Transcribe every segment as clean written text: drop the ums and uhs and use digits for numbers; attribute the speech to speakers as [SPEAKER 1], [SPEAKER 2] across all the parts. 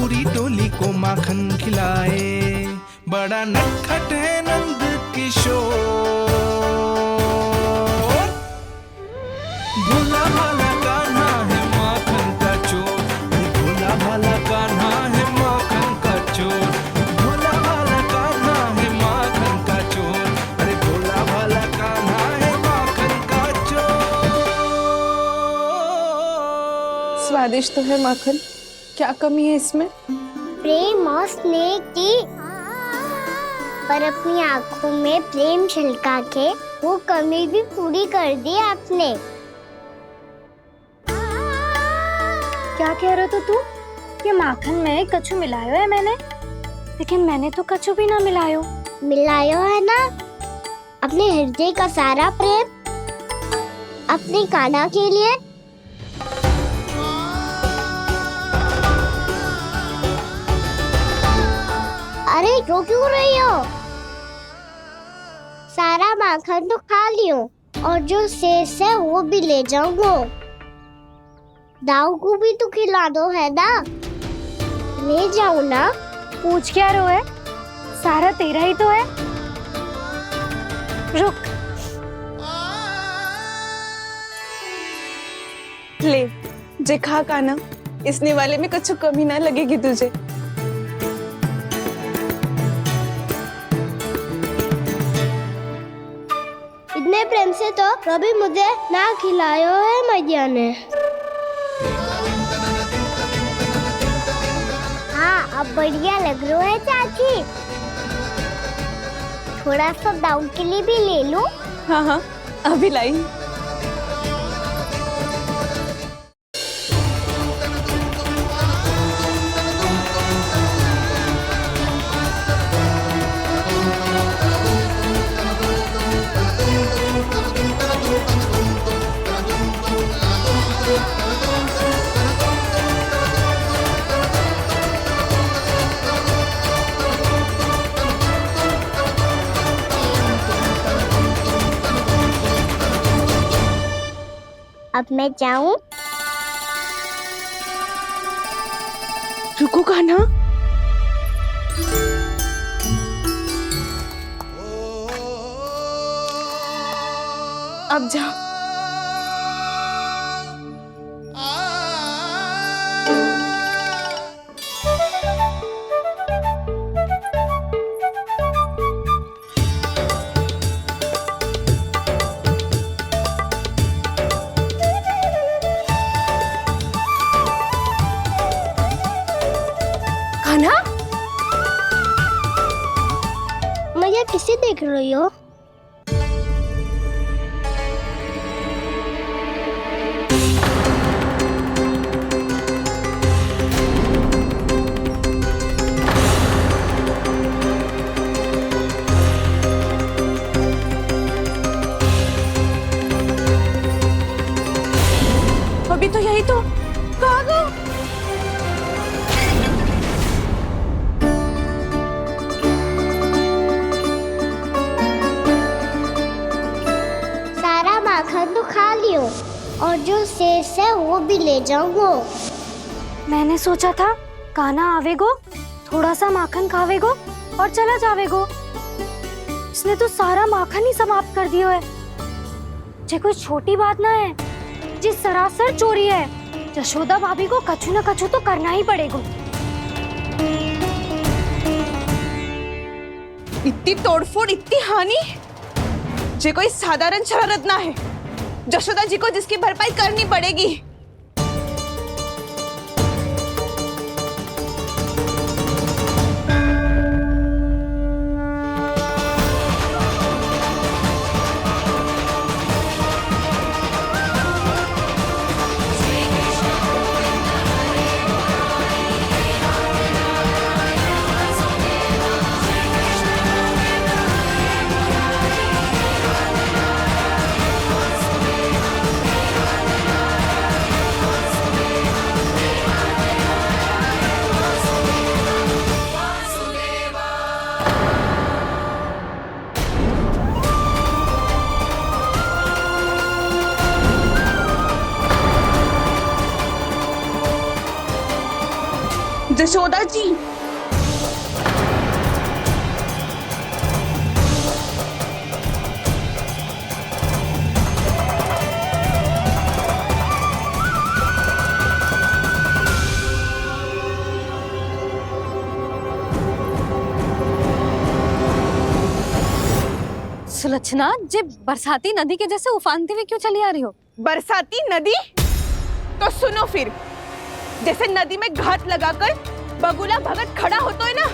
[SPEAKER 1] पूरी टोली को माखन खिलाए। बड़ा नटखट है नंद किशोर, भोला भाला कान्हा है माखन का चोर। भोला भाला कान्हा है माखन का चोर, भोला भाला कान्हा है माखन का चोर। अरे भोला भाला कान्हा है माखन का चोर।
[SPEAKER 2] स्वादिष्ट तो है माखन, क्या कमी है इसमें?
[SPEAKER 3] प्रेम और स्नेह की, पर अपनी आंखों में प्रेम छलका के वो कमी भी पूरी कर दी आपने।
[SPEAKER 4] क्या कह रहे हो तू? ये माखन में कछु मिलायो है मैंने, लेकिन मैंने तो कछु भी ना मिलायो।
[SPEAKER 3] मिलायो है ना अपने हृदय का सारा प्रेम अपने कान्हा के लिए। अरे रो क्यों रही हो? सारा माखन तो खा लियो और जो शेष है वो भी ले जाऊंगा। दाऊ को भी तो खिला दो, है ना? ले जाओ ना।
[SPEAKER 4] पूछ क्या रो है, सारा तेरा ही तो है। रुक,
[SPEAKER 2] ले जे खा कान्हा, इसने वाले में कुछ कमी ना लगेगी तुझे।
[SPEAKER 3] इतने प्रेम से तो कभी मुझे ना खिलायो है मैया ने। हाँ अब बढ़िया लग रहा है चाची। थोड़ा सा दाऊ के लिए भी ले लूं?
[SPEAKER 2] हाँ हाँ अभी लाई।
[SPEAKER 3] अब मैं जाऊं?
[SPEAKER 2] रुको कान्हा, अब जा। कान्हा,
[SPEAKER 3] मैया किसे देख रही हो?
[SPEAKER 2] अभी तो यही तो। कहाँ गो?
[SPEAKER 3] सारा माखन तो खा लियो और जो शेष है वो भी ले जाऊंगा।
[SPEAKER 4] मैंने सोचा था कान्हा आवेगो, थोड़ा सा माखन खावेगो और चला जावेगो। इसने तो सारा माखन ही समाप्त कर दियो है। ये कोई छोटी बात ना है, जी सरासर चोरी है। यशोदा भाभी को कछु न कछु तो करना ही पड़ेगा।
[SPEAKER 2] इतनी तोड़फोड़, इतनी हानि, ये कोई साधारण शरारत ना है। यशोदा जी को जिसकी भरपाई करनी पड़ेगी। जशोदा जी,
[SPEAKER 4] सुलक्षणा, जे बरसाती नदी के जैसे उफानते हुए क्यों चली आ रही हो?
[SPEAKER 2] बरसाती नदी? तो सुनो फिर, जैसे नदी में घाट लगाकर बगुला भगत खड़ा होता है ना,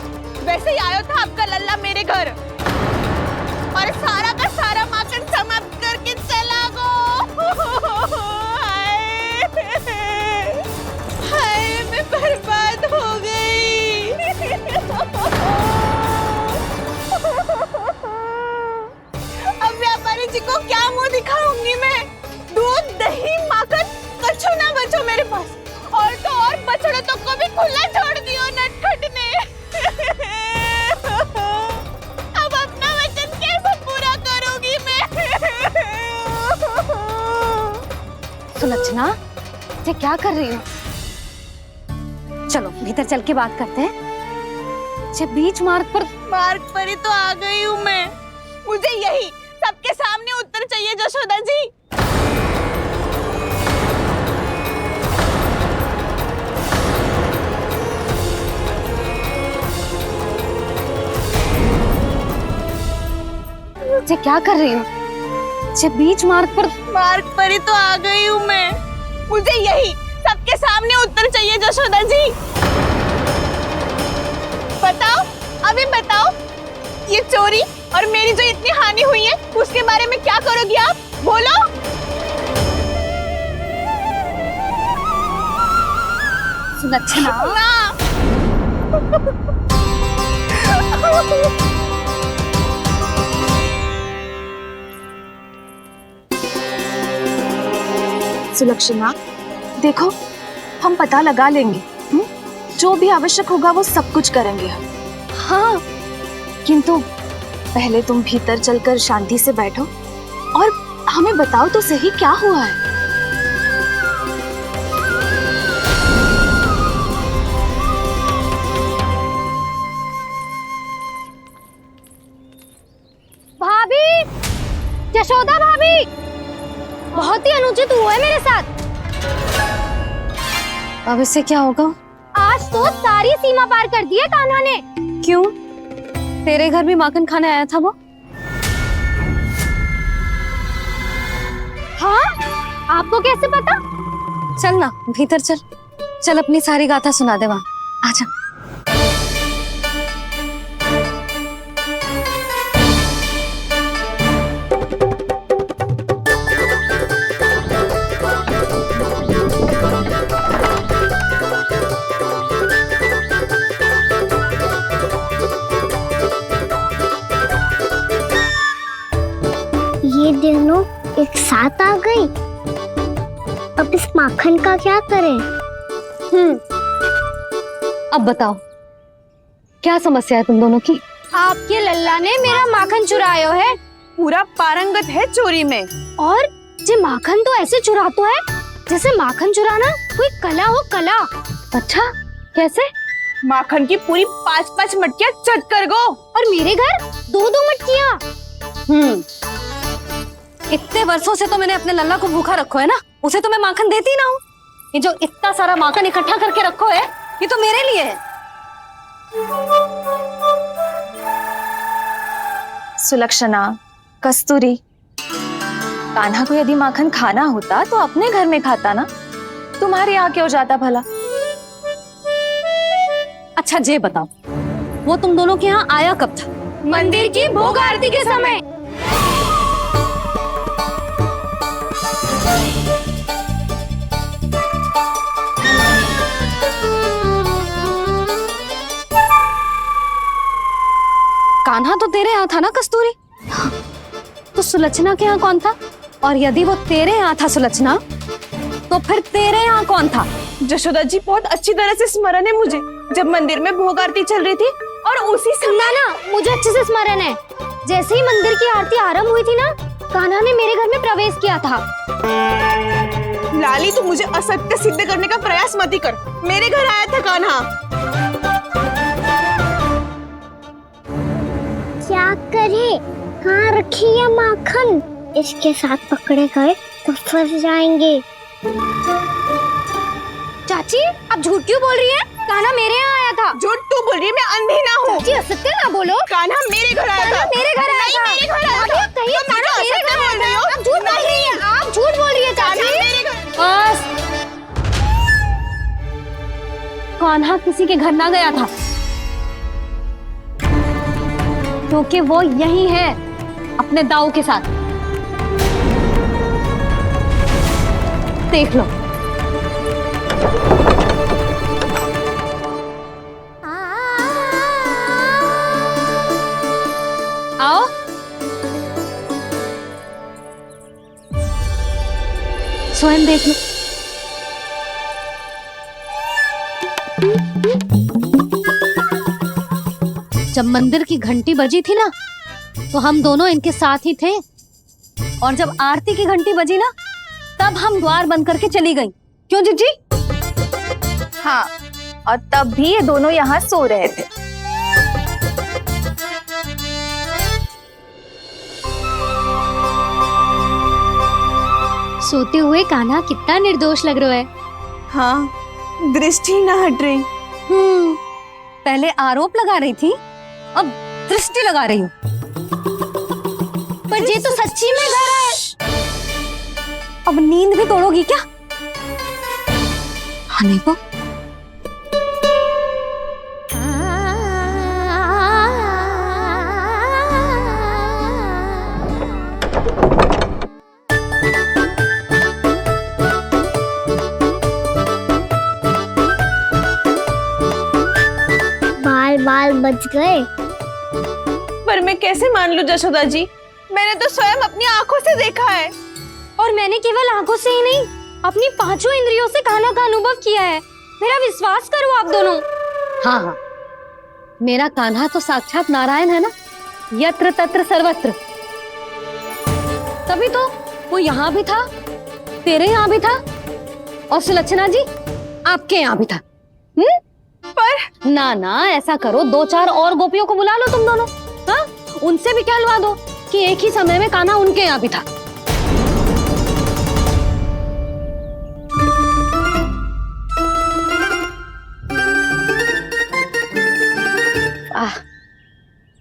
[SPEAKER 2] वैसे ही आया था आपका लल्ला मेरे घर और सारा का सारा माखन समाप्त करके चला गो। हाय, मैं बर्बाद हो गई। अब व्यापारी जी को क्या मुंह दिखाऊंगी मैं? दूध, दही, माखन, कछु ना बचो मेरे पास। और तो और बछड़े तो को भी खुला छोड़ दियो नटखट ने। अब अपना वचन कैसे पूरा करूंगी मैं?
[SPEAKER 4] सुलक्षणा, ये क्या कर रही हो? चलो भीतर चल के बात करते हैं। ये बीच मार्ग पर
[SPEAKER 2] ही तो आ गई हूँ मैं। मुझे यही सबके सामने उत्तर चाहिए जशोदा जी।
[SPEAKER 4] ये क्या कर रही हो? ये बीच मार्ग
[SPEAKER 2] पर ही तो आ गई हूँ मैं। मुझे यही सबके सामने उत्तर चाहिए जशोदा जी। बताओ, अभी बताओ, ये चोरी और मेरी जो इतनी हानि हुई है उसके बारे में क्या करोगी आप? बोलो।
[SPEAKER 4] सुलक्षणा,
[SPEAKER 5] सुलक्षणा, देखो, हम पता लगा लेंगे। जो भी आवश्यक होगा वो सब कुछ करेंगे हम।
[SPEAKER 4] हाँ,
[SPEAKER 5] किंतु पहले तुम भीतर चलकर शांति से बैठो और हमें बताओ तो सही क्या हुआ है।
[SPEAKER 4] भाभी, यशोदा भाभी, बहुत ही अनुचित हुआ है मेरे साथ। अब इससे क्या होगा? आज तो सारी सीमा पार कर दी है कान्हा ने। क्यों? तेरे घर भी माखन खाने आया था वो? हाँ? आपको कैसे पता? चल ना भीतर चल, चल अपनी सारी गाथा सुना दे वहां। आजा।
[SPEAKER 3] ये दोनों एक साथ आ गई। अब इस माखन का क्या करें?
[SPEAKER 4] अब बताओ, क्या समस्या है तुम दोनों की? आपके लल्ला ने मेरा माखन चुरायो है।
[SPEAKER 2] पूरा पारंगत है चोरी में।
[SPEAKER 4] और ये माखन तो ऐसे चुराता है जैसे माखन चुराना कोई कला हो, कला। अच्छा, कैसे?
[SPEAKER 2] माखन की पूरी 5-5 मटकियां चट कर गो।
[SPEAKER 4] और मेरे घर 2-2 मटकियां। इतने वर्षों से तो मैंने अपने लल्ला को भूखा रखो है ना, उसे तो मैं माखन देती ना हूँ। ये जो इतना सारा माखन इकट्ठा करके रखो है, ये तो मेरे लिए है।
[SPEAKER 5] सुलक्षणा, कस्तूरी, कान्हा को यदि माखन खाना होता तो अपने घर में खाता ना, तुम्हारे यहाँ क्यों जाता भला?
[SPEAKER 4] अच्छा ये बताओ, वो तुम दोनों के यहाँ आया कब था? मंदिर की भोग आरती के समय। कान्हा तो तेरे यहाँ था ना कस्तूरी? तो सुलक्षणा के यहाँ कौन था? और यदि वो तेरे यहाँ था सुलक्षणा, तो फिर तेरे यहाँ कौन था?
[SPEAKER 2] जशोदा जी, बहुत अच्छी तरह से स्मरण है मुझे, जब मंदिर में भोग आरती चल रही थी और उसी समय
[SPEAKER 4] ना, मुझे अच्छे से स्मरण है। जैसे ही मंदिर की आरती आरंभ हुई थी ना, कान्हा ने मेरे घर में प्रवेश किया था।
[SPEAKER 2] लाली, तू मुझे असत्य सिद्ध करने का प्रयास मत ही कर। मेरे घर आया था कान्हा।
[SPEAKER 3] क्या करे, कहाँ रखी है माखन? इसके साथ पकड़े गए तो फंस जाएंगे।
[SPEAKER 4] चाची, आप झूठ क्यों बोल रही है? कान्हा मेरे यहाँ आया था।
[SPEAKER 2] झूठ तू बोल रही है, मैं अंधी ना हूँ।
[SPEAKER 4] चाची, असत्य ना बोलो।
[SPEAKER 2] कान्हा मेरे घर आया था।
[SPEAKER 4] कान्हा मेरे घर आया था।
[SPEAKER 2] मेरे घर आया था।
[SPEAKER 4] कहिए
[SPEAKER 2] तुम
[SPEAKER 4] कान्हा
[SPEAKER 2] मुझे
[SPEAKER 4] मेरे घर
[SPEAKER 2] असत्य
[SPEAKER 4] आया
[SPEAKER 2] बोल रही हो।
[SPEAKER 4] था। आप झूठ बोल रही है। आप झूठ बोल रही है
[SPEAKER 2] कान्हा
[SPEAKER 4] चाची।
[SPEAKER 2] मेरे घर।
[SPEAKER 4] बस, कान्हा किसी के घर ना गया था, क्योंकि वो यही है अपने दाऊ के साथ। देख लो। आओ। स्वयं देख लो। जब मंदिर की घंटी बजी थी ना, तो हम दोनों इनके साथ ही थे, और जब आरती की घंटी बजी ना, तब हम द्वार बंद करके चली गई। क्यों जीजी?
[SPEAKER 5] हाँ, और तब भी ये दोनों यहाँ सो रहे थे।
[SPEAKER 4] सोते हुए कान्हा कितना निर्दोष लग रहा है।
[SPEAKER 2] हाँ, दृष्टि ना हट रही।
[SPEAKER 4] पहले आरोप लगा रही थी, अब दृष्टि लगा रही हूँ। पर ये तो सच्ची में घर है। अब नींद भी तोड़ोगी क्या? हने को
[SPEAKER 3] बाल बच गए।
[SPEAKER 2] पर मैं कैसे मान लूं जशोदा जी? मैंने तो स्वयं अपनी आंखों से देखा है।
[SPEAKER 4] और मैंने केवल आंखों से ही नहीं, अपनी पांचों इंद्रियों से कान्हा का अनुभव किया है। मेरा विश्वास करो आप दोनों। हाँ हाँ, मेरा कान्हा तो साक्षात नारायण है ना, यत्र तत्र सर्वत्र। तभी तो वो यहाँ भी था, तेरे यहाँ भी था, और सुलक्षणा जी आपके यहाँ भी था। पर ना ना, ऐसा करो, 2-4 और गोपियों को बुला लो तुम दोनों। हाँ, उनसे भी कहलवा दो कि एक ही समय में कान्हा उनके यहाँ भी था।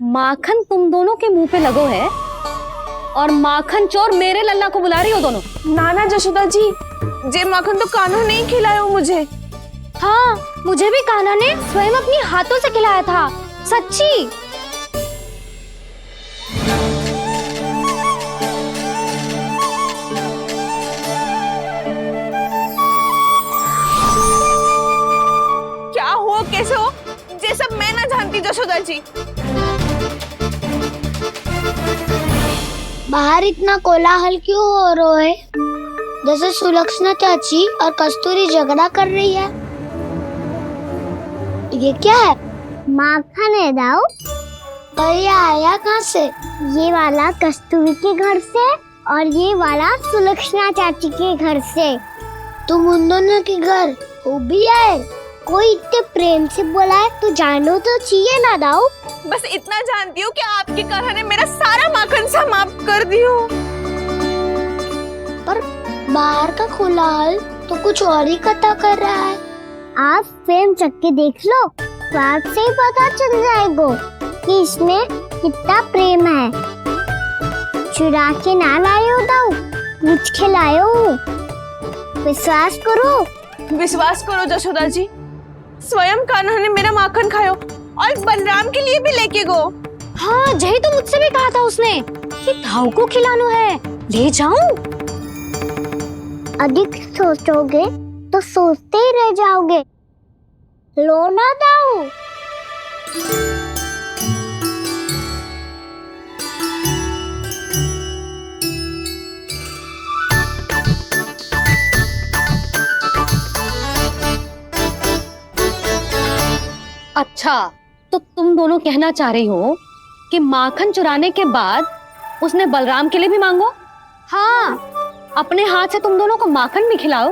[SPEAKER 4] माखन तुम दोनों के मुंह पे लगो है, और माखन चोर मेरे लल्ला को बुला रही हो दोनों।
[SPEAKER 2] नाना जशोदा जी, जे माखन तो कान्हा ने ही खिलाया मुझे।
[SPEAKER 4] हाँ, मुझे भी कान्हा ने स्वयं अपनी हाथों से खिलाया था, सच्ची।
[SPEAKER 2] क्या हो, कैसे हो, ये सब मैं ना जानती जशोदा जी।
[SPEAKER 3] बाहर इतना कोलाहल क्यों हो रहा है? जैसे सुलक्षणा चाची और कस्तूरी झगड़ा कर रही है। ये क्या है? माखन है दाऊ। और ये आया कहाँ से? ये वाला कस्तूरी के घर से और ये वाला सुलक्षणा चाची के घर से। तुम उन दोनों के घर वो भी आए? कोई इतने प्रेम से बोला है तो जानो तो चाहिए ना दाऊ।
[SPEAKER 2] बस इतना जानती हूँ कि आपके कान्हा ने मेरा सारा माखन समाप्त कर दियो।
[SPEAKER 3] पर बाहर का कोलाहल तो कुछ और ही कथा कर रहा है। आप फिल्म चख के देख लो, तो आपसे ही पता चल जाएगा कि इसमें कितना प्रेम है। चुरा के ना लायो दाऊ, मुझ खिलायो। विश्वास करो
[SPEAKER 2] जशोदा जी, स्वयं कान्हा ने मेरा माखन खायो और बलराम के लिए भी लेके गो।
[SPEAKER 4] हाँ, यही तो मुझसे भी कहा था उसने कि दाऊ को खिलाना है, ले जाऊं।
[SPEAKER 3] अधिक सोचोगे तो सोचते ही रह जाओगे। लो ना दाऊ।
[SPEAKER 4] अच्छा, तो तुम दोनों कहना चाह रही हो कि माखन चुराने के बाद उसने बलराम के लिए भी मांगो? हाँ, अपने हाथ से तुम दोनों को माखन भी खिलाओ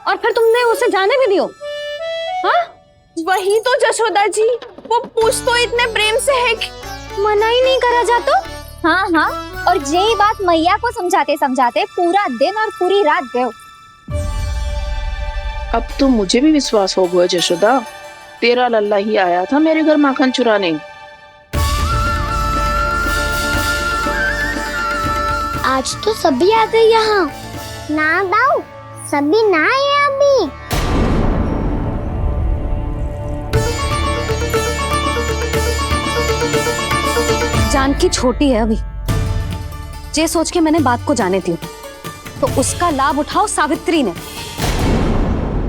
[SPEAKER 4] और फिर तुमने उसे जाने भी दियो। हाँ,
[SPEAKER 2] वही तो जशोदा जी, वो पूछ तो इतने प्रेम से है कि
[SPEAKER 4] मना ही नहीं करा जाता।
[SPEAKER 6] हाँ हाँ, और यही बात मैया को समझाते समझाते पूरा दिन और पूरी रात गए।
[SPEAKER 7] अब तो मुझे भी विश्वास हो गया जशोदा, तेरा लल्ला ही आया था मेरे घर माखन चुराने।
[SPEAKER 3] आज तो सभी आ गए यहाँ। ना दाऊ, सभी ना आए अभी।
[SPEAKER 4] जानकी छोटी है अभी, ये सोच के मैंने बात को जाने दी, तो उसका लाभ उठाओ सावित्री ने।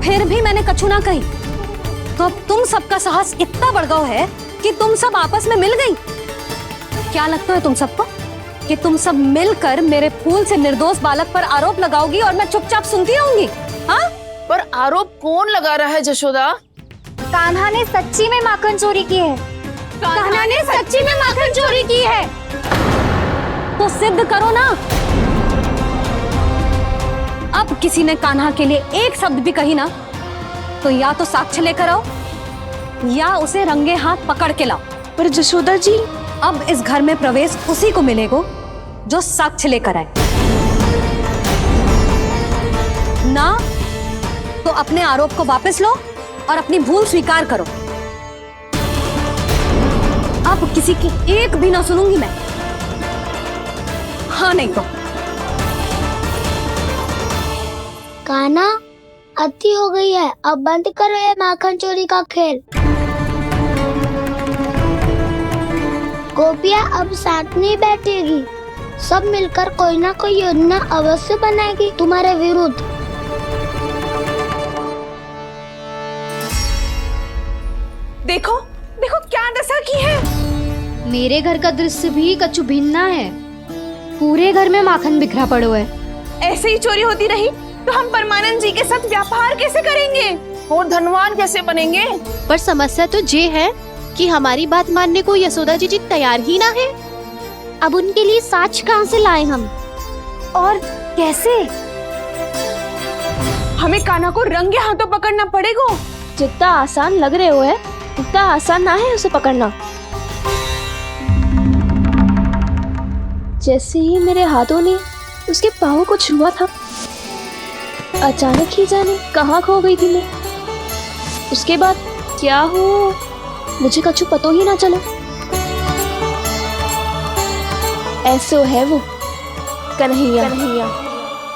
[SPEAKER 4] फिर भी मैंने कछु ना कही, तो अब तुम सबका साहस इतना बढ़ गया है कि तुम सब आपस में मिल गई। क्या लगता है तुम सबको कि तुम सब मिलकर मेरे फूल से निर्दोष बालक पर आरोप लगाओगी और मैं चुपचाप सुनती रहूंगी? हाँ,
[SPEAKER 7] पर आरोप कौन लगा रहा है जशोदा?
[SPEAKER 6] कान्हा ने सच्ची में माखन चोरी की है।
[SPEAKER 4] कान्हा ने सच्ची में माखन चोरी की है, तो सिद्ध करो ना। अब किसी ने कान्हा के लिए एक शब्द भी कही ना, तो या तो साक्ष्य लेकर आओ या उसे रंगे हाथ पकड़ के लाओ।
[SPEAKER 7] पर जशोदा जी,
[SPEAKER 4] अब इस घर में प्रवेश उसी को मिलेगा जो साक्ष्य लेकर आए। ना तो अपने आरोप को वापस लो और अपनी भूल स्वीकार करो। अब किसी की एक भी ना सुनूंगी मैं। हाँ नहीं तो
[SPEAKER 3] कान्हा, अति हो गई है, अब बंद करो ये माखन चोरी का खेल। गोपिया अब साथ नहीं बैठेगी, सब मिलकर कोई ना कोई योजना अवश्य बनाएगी तुम्हारे विरुद्ध।
[SPEAKER 2] देखो देखो क्या दशा की है।
[SPEAKER 8] मेरे घर का दृश्य भी कछु भिन्न है। पूरे घर में माखन बिखरा पड़ो है।
[SPEAKER 2] ऐसे ही चोरी होती रही तो हम परमानंद जी के साथ व्यापार कैसे करेंगे
[SPEAKER 7] और धनवान कैसे बनेंगे?
[SPEAKER 8] पर समस्या तो ये है कि हमारी बात मानने को यशोदा जी तैयार ही ना है। अब उनके लिए साक्ष्य कहाँ से लाएं हम, और कैसे?
[SPEAKER 2] हमें कान्हा को रंगे हाथों पकड़ना पड़ेगा।
[SPEAKER 8] जितना आसान लग रहे हो है उतना आसान ना है उसे पकड़ना। जैसे ही मेरे हाथों ने उसके पाँव को छुआ था, अचानक ही जाने कहाँ खो गई थी मैं। उसके बाद क्या हो मुझे कछु पतो ही ना चला। ऐसो है वो कन्हैया।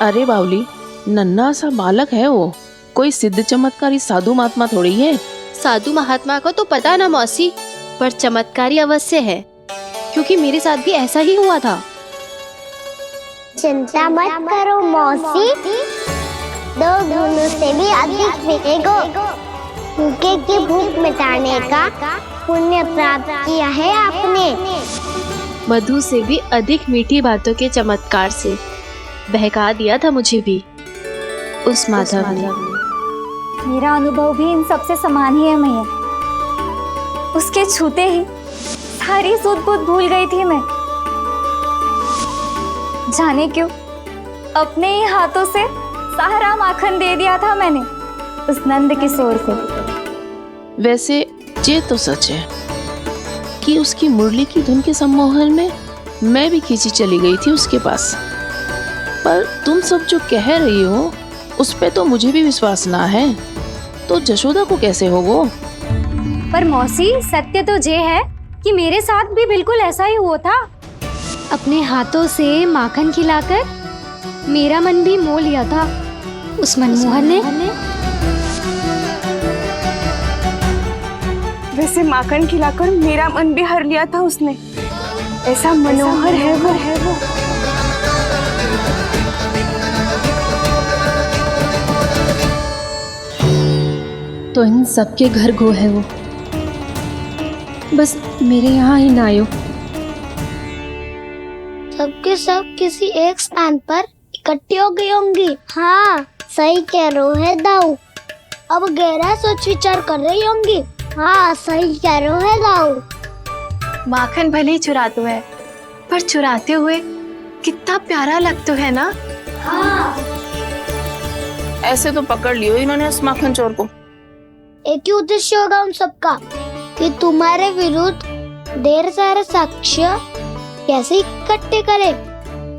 [SPEAKER 7] अरे बावली, नन्हा सा बालक है वो, कोई सिद्ध चमत्कारी साधु महात्मा थोड़ी है।
[SPEAKER 8] साधु महात्मा को तो पता ना मौसी, पर चमत्कारी अवश्य है, क्योंकि मेरे साथ भी ऐसा ही हुआ था।
[SPEAKER 3] चिंता मत करो मौसी, 2 गुणों से भी अधिक मिलेगा। भूखे की भूख मिटाने का पुण्य प्राप्त किया है आपने।
[SPEAKER 8] मधु से भी अधिक मीठी बातों के चमत्कार से बहका दिया था मुझे भी उस माधव ने।
[SPEAKER 6] मेरा अनुभव भी इन सबसे समान ही है मैया। उसके छूते ही सारी सूध बूध भूल गई थी मैं। जाने क्यों अपने ही हाथों से सारा माखन दे दिया था मैंने उस नंद किशोर को।
[SPEAKER 7] वैसे ये तो सच है कि उसकी मुरली की धुन के सम्मोहन में मैं भी खींची चली गई थी उसके पास। पर तुम सब जो कह रही हो उस पे तो मुझे भी विश्वास ना है, तो जशोदा को कैसे होगा?
[SPEAKER 4] पर मौसी, सत्य तो ये है कि मेरे साथ भी बिल्कुल ऐसा ही हुआ था।
[SPEAKER 8] अपने हाथों से माखन खिलाकर मेरा मन भी मोह लिया था उस मनमोहन ने।
[SPEAKER 2] वैसे माखन खिलाकर मेरा मन भी हर लिया था उसने। ऐसा मनोहर है वो।
[SPEAKER 9] तो इन सबके घर गो है वो, बस मेरे यहाँ ही ना आयो।
[SPEAKER 3] सबके सब किसी एक स्थान पर इकट्ठी हो गई होंगी। हाँ, सही कह रहे है दाऊ। अब गहरा सोच विचार कर रही होंगी। हाँ, सही कह रहे है दाऊ।
[SPEAKER 10] माखन भले ही चुराते है, पर चुराते हुए कितना प्यारा लगता है ना।
[SPEAKER 7] ऐसे तो पकड़ लियो इन्होंने उस माखन चोर को।
[SPEAKER 3] एक ही उद्देश्य होगा उन सबका कि तुम्हारे विरुद्ध ढेर सारे साक्ष्य कैसे इकट्ठे करे।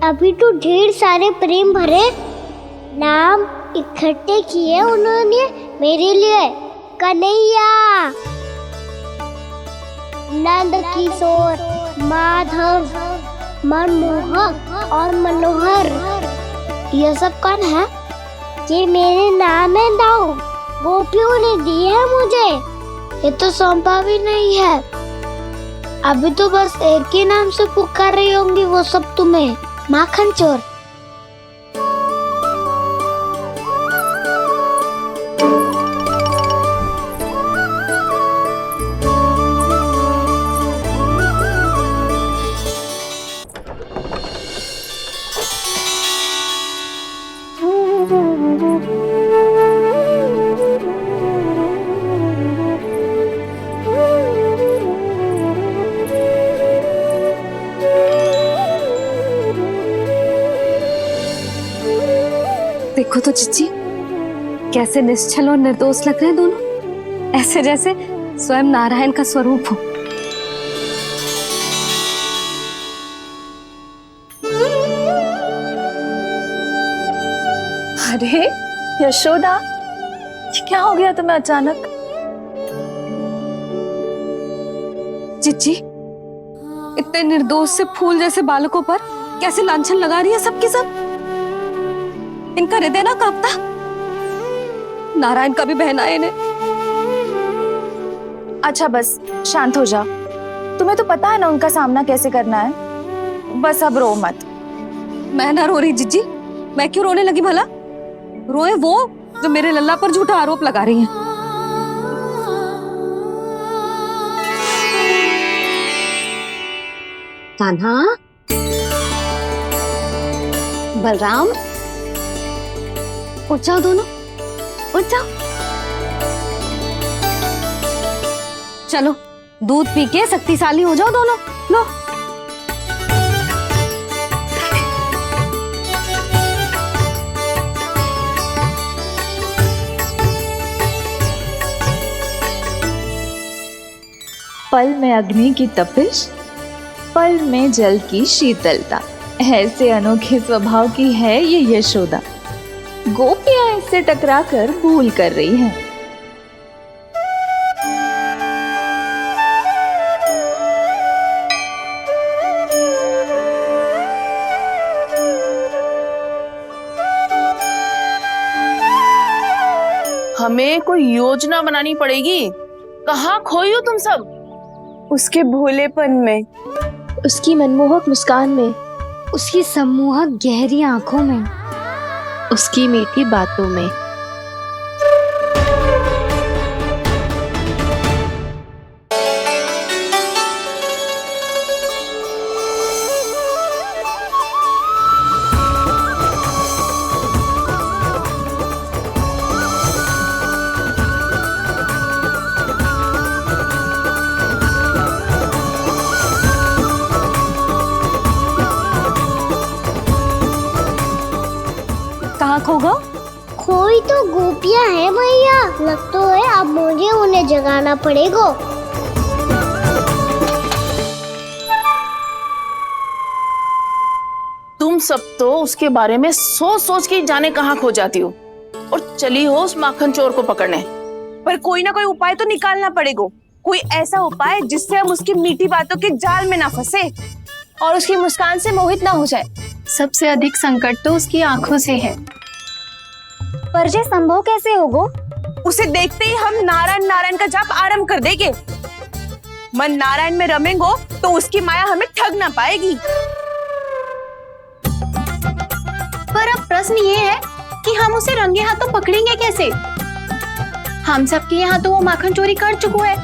[SPEAKER 3] अभी तो ढेर सारे प्रेम भरे नाम इकट्ठे किए उन्होंने मेरे लिए। कन्हैया, नंद किशोर, माधव, मनमोहक और मनोहर, ये सब कौन है? ये मेरे नाम है दाऊ, गोपियों ने दिए है मुझे। ये तो सौंपा भी नहीं है। अभी तो बस एक ही नाम से पुकार रही होंगी वो सब तुम्हें, माखन चोर।
[SPEAKER 4] देखो तो जीजी, कैसे निश्चल और निर्दोष लग रहे हैं दोनों, ऐसे जैसे स्वयं नारायण का स्वरूप हो।
[SPEAKER 5] अरे यशोदा, ये क्या हो गया तुम्हें अचानक?
[SPEAKER 4] जीजी, इतने निर्दोष से फूल जैसे बालकों पर कैसे लांछन लगा रही है सबके सब। इनका हृदय ना कांपता? नारायण का भी बहना है इन्हें।
[SPEAKER 5] अच्छा बस शांत हो जा, तुम्हें तो पता है ना उनका सामना कैसे करना है। बस अब रो मत।
[SPEAKER 4] मैं ना रो रही जीजी, मैं क्यों रोने लगी भला? रोए वो जो मेरे लल्ला पर झूठा आरोप लगा रही हैं।
[SPEAKER 6] कान्हा, बलराम,
[SPEAKER 4] उठ जाओ दोनों, उठ जाओ। चलो दूध पी के शक्तिशाली हो जाओ दोनों। लो।
[SPEAKER 5] पल में अग्नि की तपिश, पल में जल की शीतलता, ऐसे अनोखे स्वभाव की है ये यशोदा। गोपियां इससे टकराकर भूल कर रही हैं।
[SPEAKER 7] हमें कोई योजना बनानी पड़ेगी। कहाँ खोई हो तुम सब?
[SPEAKER 2] उसके भोलेपन में,
[SPEAKER 8] उसकी मनमोहक मुस्कान में,
[SPEAKER 4] उसकी सम्मोहक गहरी आंखों में,
[SPEAKER 8] उसकी मीठी बातों में।
[SPEAKER 4] कहाँ खो गो?
[SPEAKER 3] खोई तो गोपियां हैं भैया, लग तो है अब मुझे उन्हें जगाना पड़ेगा।
[SPEAKER 7] तुम सब तो उसके बारे में सोच सोच के जाने कहाँ खो जाती हो और चली हो उस माखन चोर को पकड़ने।
[SPEAKER 2] पर कोई ना कोई उपाय तो निकालना पड़ेगा। कोई ऐसा उपाय जिससे हम उसकी मीठी बातों के जाल में ना फंसे
[SPEAKER 8] और उसकी मुस्कान से मोहित ना हो जाए। सबसे अधिक संकट तो उसकी आंखों से है।
[SPEAKER 6] पर ये संभव कैसे होगा?
[SPEAKER 2] उसे देखते ही हम नारायण नारायण का जाप आरंभ कर देंगे। मन नारायण में रमेंगो तो उसकी माया हमें ठग ना पाएगी।
[SPEAKER 8] पर अब प्रश्न ये है कि हम उसे रंगे हाथों पकड़ेंगे कैसे? हम सबके यहाँ तो वो माखन चोरी कर चुका है।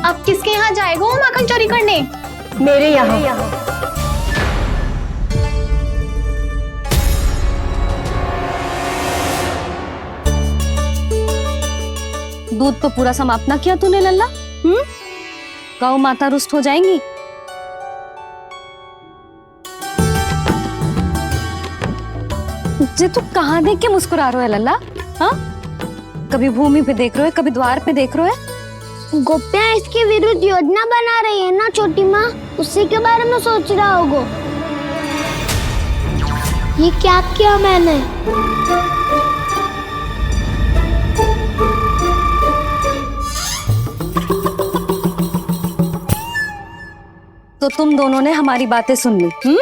[SPEAKER 8] अब किसके यहाँ जाएगा वो माखन चोरी करने?
[SPEAKER 2] मेरे यहाँ।
[SPEAKER 4] दूध तो पूरा समाप्त ना किया तूने लल्ला। गौ माता रुष्ट हो जाएंगी। जे तू कहाँ देख के मुस्कुरा रहे हो लल्ला? हाँ, कभी भूमि पे देख रहे हो, कभी द्वार पे देख रहे हो।
[SPEAKER 3] गोपियाँ इसके विरुद्ध योजना बना रही है ना छोटी माँ, उसी के बारे में सोच रहा होगा। ये क्या किया मैंने?
[SPEAKER 4] तो तुम दोनों ने हमारी बातें सुन ली।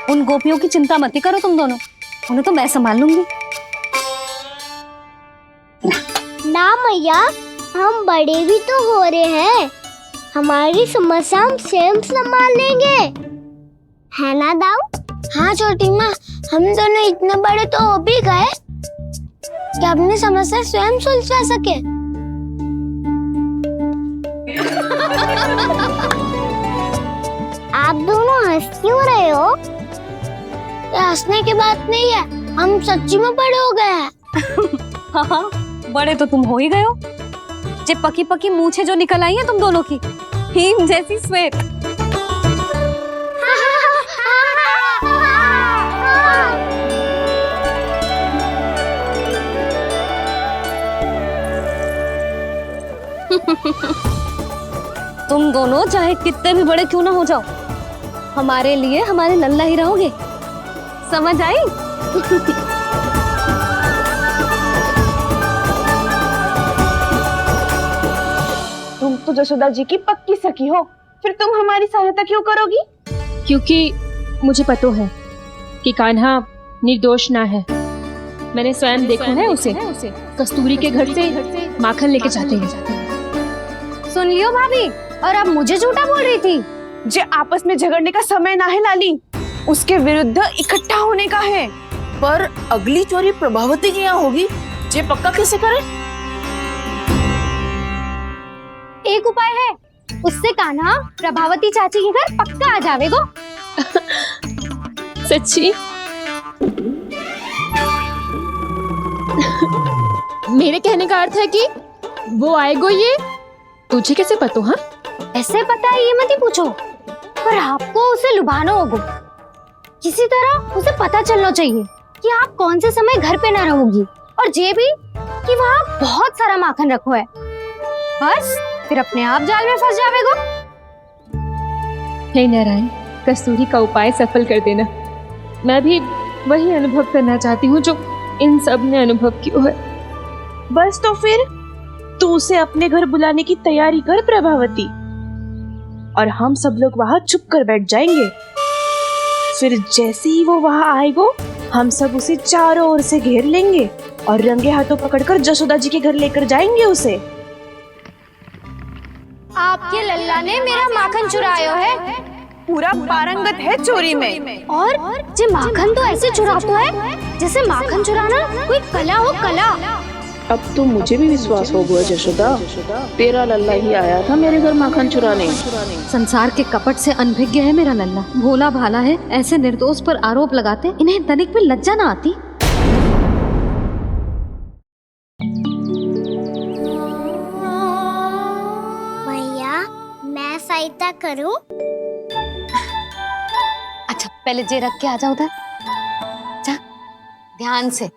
[SPEAKER 4] उन गोपियों की चिंता मत ही करो तुम दोनों, उन्हें तो मैं संभाल लूंगी।
[SPEAKER 3] ना मैया, हम बड़े भी तो हो रहे हैं, हमारी समस्या हम स्वयं संभाल लेंगे, है ना दाऊ? हाँ छोटी माँ, हम दोनों इतने बड़े तो हो भी गए कि अपनी समस्या स्वयं सुलझा सके। आप दोनों हंस क्यों रहे हो? ये हंसने की बात नहीं है, हम सच्ची में बड़े हो गए हैं।
[SPEAKER 4] हाँ, बड़े तो तुम हो ही गए हो। जे पकी पकी मूछें जो निकल आई हैं तुम दोनों की, हिम जैसी श्वेत। तुम दोनों चाहे कितने भी बड़े क्यों ना हो जाओ, हमारे लिए हमारे लल्ला ही रहोगे, समझ आई?
[SPEAKER 2] तुम तो जशोदा जी की पक्की सखी हो, फिर तुम हमारी सहायता क्यों करोगी?
[SPEAKER 9] क्योंकि मुझे पता है कि कान्हा निर्दोष ना है। मैंने स्वयं देखा है उसे कस्तूरी के घर से माखन लेके जाते हैं।
[SPEAKER 4] सुन लियो भाभी, और अब मुझे झूठा बोल रही थी।
[SPEAKER 2] जे आपस में झगड़ने का समय ना है लाली, उसके विरुद्ध इकट्ठा होने का है।
[SPEAKER 7] पर अगली चोरी प्रभावती की यहाँ होगी, जे पक्का कैसे करे?
[SPEAKER 4] एक उपाय है, उससे कान्हा प्रभावती चाची के घर पक्का आ जावेगो।
[SPEAKER 9] सच्ची? मेरे कहने का अर्थ है कि वो आएगो, ये तुझे कैसे पता? हाँ,
[SPEAKER 4] ऐसे पता है ये मत ही पूछो, पर आपको उसे लुभाना होगा। किसी तरह उसे पता चलना चाहिए कि आप कौन से समय घर पे ना रहोगी, और ये भी कि वहाँ बहुत सारा माखन रखो है। बस फिर अपने आप जाल में फंस जावेगो।
[SPEAKER 9] हे नारायण, कस्तूरी का उपाय सफल कर देना। मैं भी वही अनुभव करना चाहती हूँ जो इन सब ने अनुभव किया है।
[SPEAKER 7] बस तो फिर तू उसे अपने घर बुलाने की तैयारी कर प्रभावती, और हम सब लोग वहाँ चुप कर बैठ जाएंगे। फिर जैसे ही वो वहाँ आएगो, हम सब उसे चारों ओर से घेर लेंगे और रंगे हाथों पकड़कर जशोदा जी के घर लेकर जाएंगे उसे।
[SPEAKER 4] आपके लल्ला ने मेरा माखन चुराया है,
[SPEAKER 2] पूरा पारंगत है चोरी में।
[SPEAKER 4] और जे माखन तो ऐसे चुराता है जैसे माखन चुराना कोई कला हो, कला।
[SPEAKER 7] अब तो मुझे भी विश्वास हो गया जशोदा, तेरा लल्ला ही आया था मेरे घर माखन चुराने।
[SPEAKER 4] संसार के कपट से अनभिज्ञ है मेरा लल्ला, भोला भाला है। ऐसे निर्दोष पर आरोप लगाते इन्हें तनिक भी लज्जा ना आती।
[SPEAKER 3] भैया, मैं सहायता करूं?
[SPEAKER 4] अच्छा, पहले जे रख के आ जाओ उधर, जा ध्यान से।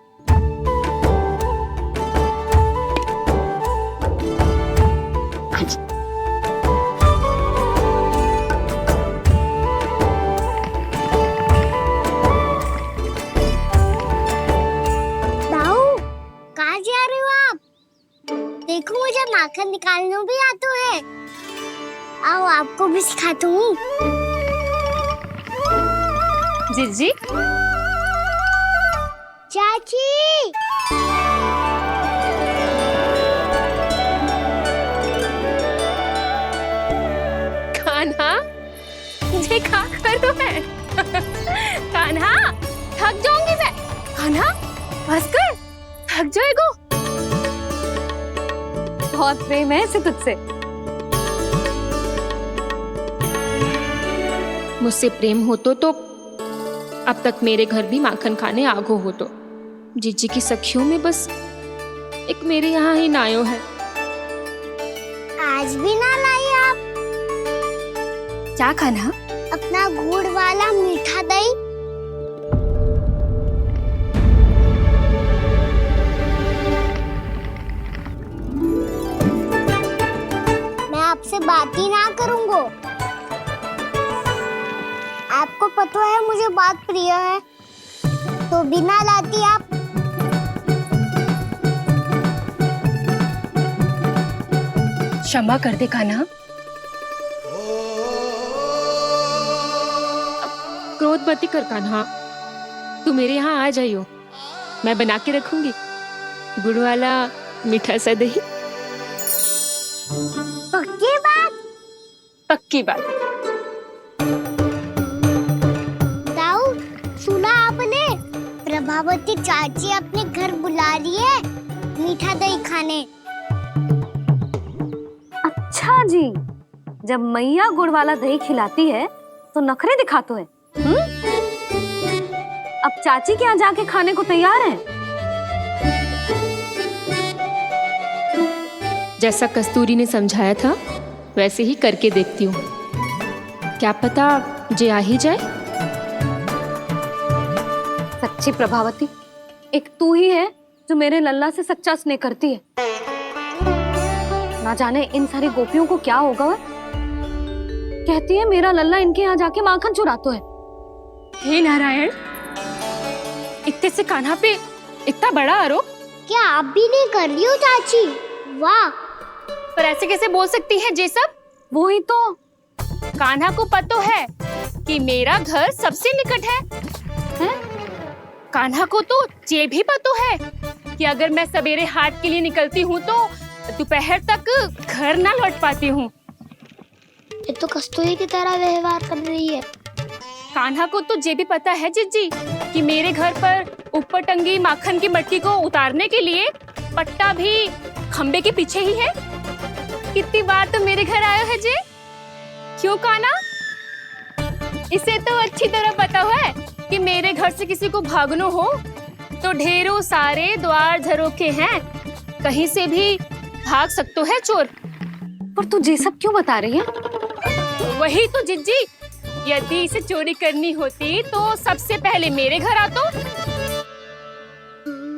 [SPEAKER 3] देखो, मुझे माखन निकालना भी आता है। आओ, आपको भी सिखाता हूँ।
[SPEAKER 4] जीजी,
[SPEAKER 3] चाची,
[SPEAKER 9] कान्हा, ये क्या कर रहा है? कान्हा, थक जाऊंगी मैं। कान्हा, बस कर, थक जाएगा।
[SPEAKER 4] बहुत प्रेम है इसे तुझसे।
[SPEAKER 9] मुझसे प्रेम हो तो अब तक मेरे घर भी माखन खाने आगो हो तो। जीजी की सखियों में बस एक मेरे यहाँ ही नायो है।
[SPEAKER 3] आज भी ना लाई आप?
[SPEAKER 9] क्या खाना?
[SPEAKER 3] अपना गुड़ वाला मीठा दही। से बात ही ना करूंगा। आपको पता है मुझे बात प्रिय है, तो बिना लाती आप
[SPEAKER 9] क्षमा कर दे कान्हा। क्रोध मत कर कान्हा, तू मेरे यहाँ आ जाइयो, मैं बना के रखूंगी गुड़ वाला मीठा सा दही।
[SPEAKER 3] पक्की बात?
[SPEAKER 9] पक्की बात।
[SPEAKER 3] दाऊ, सुना आपने? प्रभावती चाची अपने घर बुला रही है मीठा दही खाने।
[SPEAKER 4] अच्छा जी, जब मैया गुड़ वाला दही खिलाती है तो नखरे दिखाते हैं। अब चाची के यहाँ जाके खाने को तैयार हैं।
[SPEAKER 9] जैसा कस्तूरी ने समझाया था वैसे ही करके देखती हूँ, क्या पता जे आ ही जाए।
[SPEAKER 4] सच्ची प्रभावती, एक तू ही है जो मेरे लल्ला से सच्चा स्नेह करती है। ना जाने इन सारी गोपियों को क्या होगा। वह कहती है मेरा लल्ला इनके यहाँ जाके माखन चुराता है।
[SPEAKER 9] हे नारायण, इतने से कान्हा पे इतना बड़ा आरोप।
[SPEAKER 3] क्या आप भी नहीं कर रही हो चाची? वाह,
[SPEAKER 9] पर ऐसे कैसे बोल सकती है जे सब?
[SPEAKER 4] वो ही तो।
[SPEAKER 9] कान्हा को पता है कि मेरा घर सबसे निकट है? कान्हा को तो ये भी पता है कि अगर मैं सवेरे हाट के लिए निकलती हूँ तो दोपहर तक घर ना लौट पाती हूँ।
[SPEAKER 3] ये तो कस्तूरी की तरह व्यवहार कर रही है।
[SPEAKER 9] कान्हा को तो ये भी पता है जिज्जी कि मेरे घर पर ऊपर टंगी माखन की मटकी को उतारने के लिए पट्टा भी खंबे के पीछे ही है। कितनी बार तो मेरे घर आया है जी। क्यों कान्हा? इसे तो अच्छी तरह पता है कि मेरे घर से किसी को भागना हो तो ढेरों सारे द्वार झरोखे हैं, कहीं से भी भाग सकते है चोर।
[SPEAKER 4] पर तू ये सब क्यों बता रही है?
[SPEAKER 9] वही तो जिज्जी, यदि इसे चोरी करनी होती तो सबसे पहले मेरे घर आतो।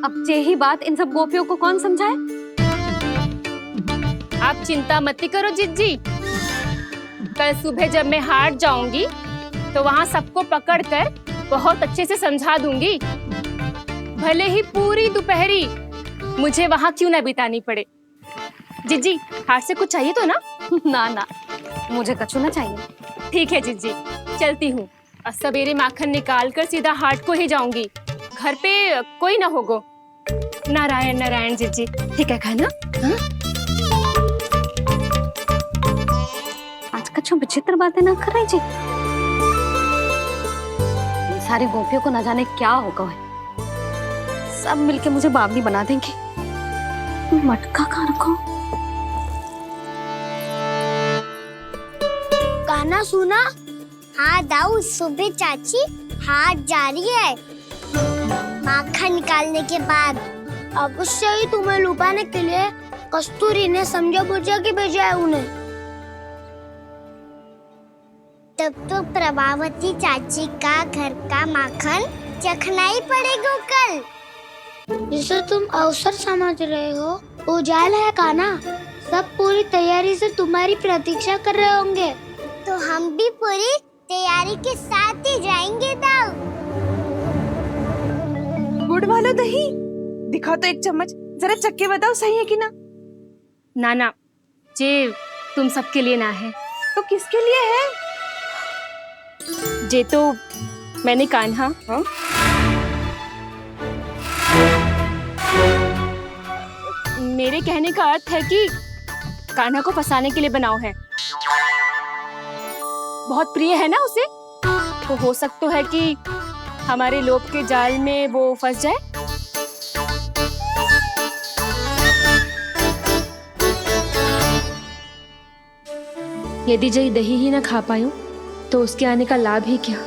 [SPEAKER 4] अब यही बात इन सब गोपियों को कौन समझाए?
[SPEAKER 9] आप चिंता मत करो जिज्जी, कल सुबह जब मैं हाट जाऊंगी तो वहाँ सबको पकड़कर बहुत अच्छे से समझा दूंगी, भले ही पूरी दोपहरी मुझे वहाँ क्यों ना बितानी पड़े। जिज्जी, हाट से कुछ चाहिए तो ना?
[SPEAKER 4] ना ना, मुझे कछु ना चाहिए।
[SPEAKER 9] ठीक है जिज्जी, चलती हूँ। और सवेरे माखन निकाल कर सीधा हाट को ही जाऊंगी, घर पे कोई ना होगो। नारायण नारायण जिज्जी, ठीक है खाना? हाँ?
[SPEAKER 4] आज कछु विचित्र बातें ना कर रही जी। ये सारी गोपियों को न जाने क्या होगा है। सब मिलके मुझे बावली बना देंगे। मटका कहाँ रखो?
[SPEAKER 3] गाना सुना? हाँ दाऊ, सुबह चाची हाट जा रही है माखन निकालने के बाद। अवश्य ही तुम्हें लुभाने के लिए कस्तूरी ने समझा बुझा के भेजा है उन्हें। तब तो प्रभावती चाची का घर का माखन चखना ही पड़ेगा कल। जिसे तुम अवसर समझ रहे हो, उजाला है कान्हा। सब पूरी तैयारी से तुम्हारी प्रतीक्षा कर रहे होंगे। तो हम भी पूरी तैयारी के साथ ही जाएंगे दाऊ।
[SPEAKER 2] गुड़ वाला दही दिखाओ तो एक चम्मच, जरा चख के बताओ सही है कि ना।
[SPEAKER 9] ना, जे तुम सबके लिए ना है।
[SPEAKER 2] तो किसके लिए है?
[SPEAKER 9] जे तो मैंने कान्हा मेरे कहने का अर्थ है कि कान्हा को फंसाने के लिए बनाओ है। बहुत प्रिय है ना उसे, तो हो सकता है कि हमारे लोभ के जाल में वो फंस जाए। यदि जय दही ही ना खा पायूं तो उसके आने का लाभ ही क्या।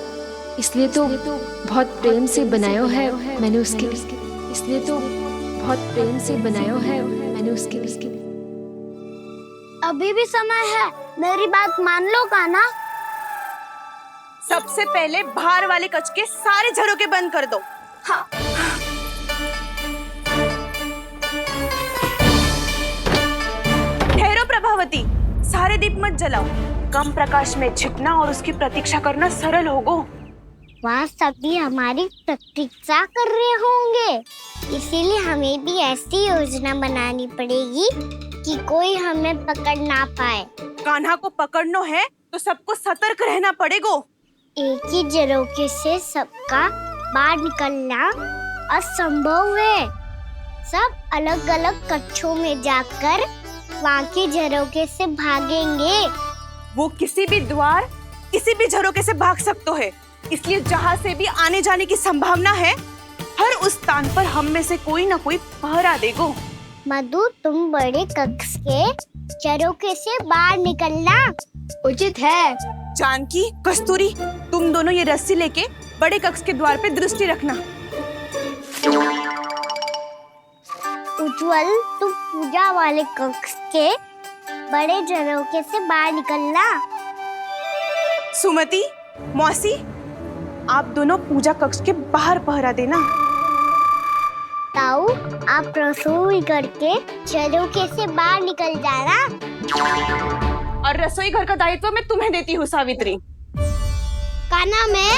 [SPEAKER 9] इसलिए तो बहुत प्रेम से बनाया है मैंने उसके लिए। इसलिए तो बहुत प्रेम से बनाया है मैंने उसके लिए।
[SPEAKER 3] अभी भी समय है, मेरी बात मान लो कान्हा।
[SPEAKER 2] सबसे पहले बाहर वाले कच के सारे झरोके बंद कर दो। हाँ। ठहरो प्रभावती, सारे सारे दीप मत जलाओ। कम प्रकाश में छिपना और उसकी प्रतीक्षा करना सरल होगो।
[SPEAKER 3] वहाँ सभी हमारी प्रतीक्षा कर रहे होंगे, इसीलिए हमें भी ऐसी योजना बनानी पड़ेगी कि कोई हमें पकड़ ना पाए।
[SPEAKER 2] कान्हा को पकड़ना है तो सबको सतर्क रहना पड़ेगा।
[SPEAKER 3] एक ही झरोखे से सबका बाहर निकलना असंभव है। सब अलग अलग कक्षों में जाकर वहाँ के झरोखे से भागेंगे।
[SPEAKER 2] वो किसी भी द्वार, किसी भी झरोखे से भाग सकते है, इसलिए जहाँ से भी आने जाने की संभावना है, हर उस स्थान पर हम में से कोई ना कोई पहरा देगो।
[SPEAKER 3] मधु, तुम बड़े कक्ष के झरोखे से बाहर निकलना उचित है।
[SPEAKER 2] जानकी, कस्तूरी, तुम दोनों ये रस्सी लेके बड़े कक्ष के द्वार पे दृष्टि रखना।
[SPEAKER 3] उज्जवल, तुम पूजा वाले कक्ष के बड़े झरोखे से बाहर निकलना।
[SPEAKER 2] सुमति, मौसी, आप दोनों पूजा कक्ष के बाहर पहरा देना।
[SPEAKER 3] ताऊ, आप रसोई करके झरोखे से बाहर निकल जाना।
[SPEAKER 2] और रसोई घर का दायित्व मैं तुम्हें देती हूँ सावित्री।
[SPEAKER 3] कान्हा, मैं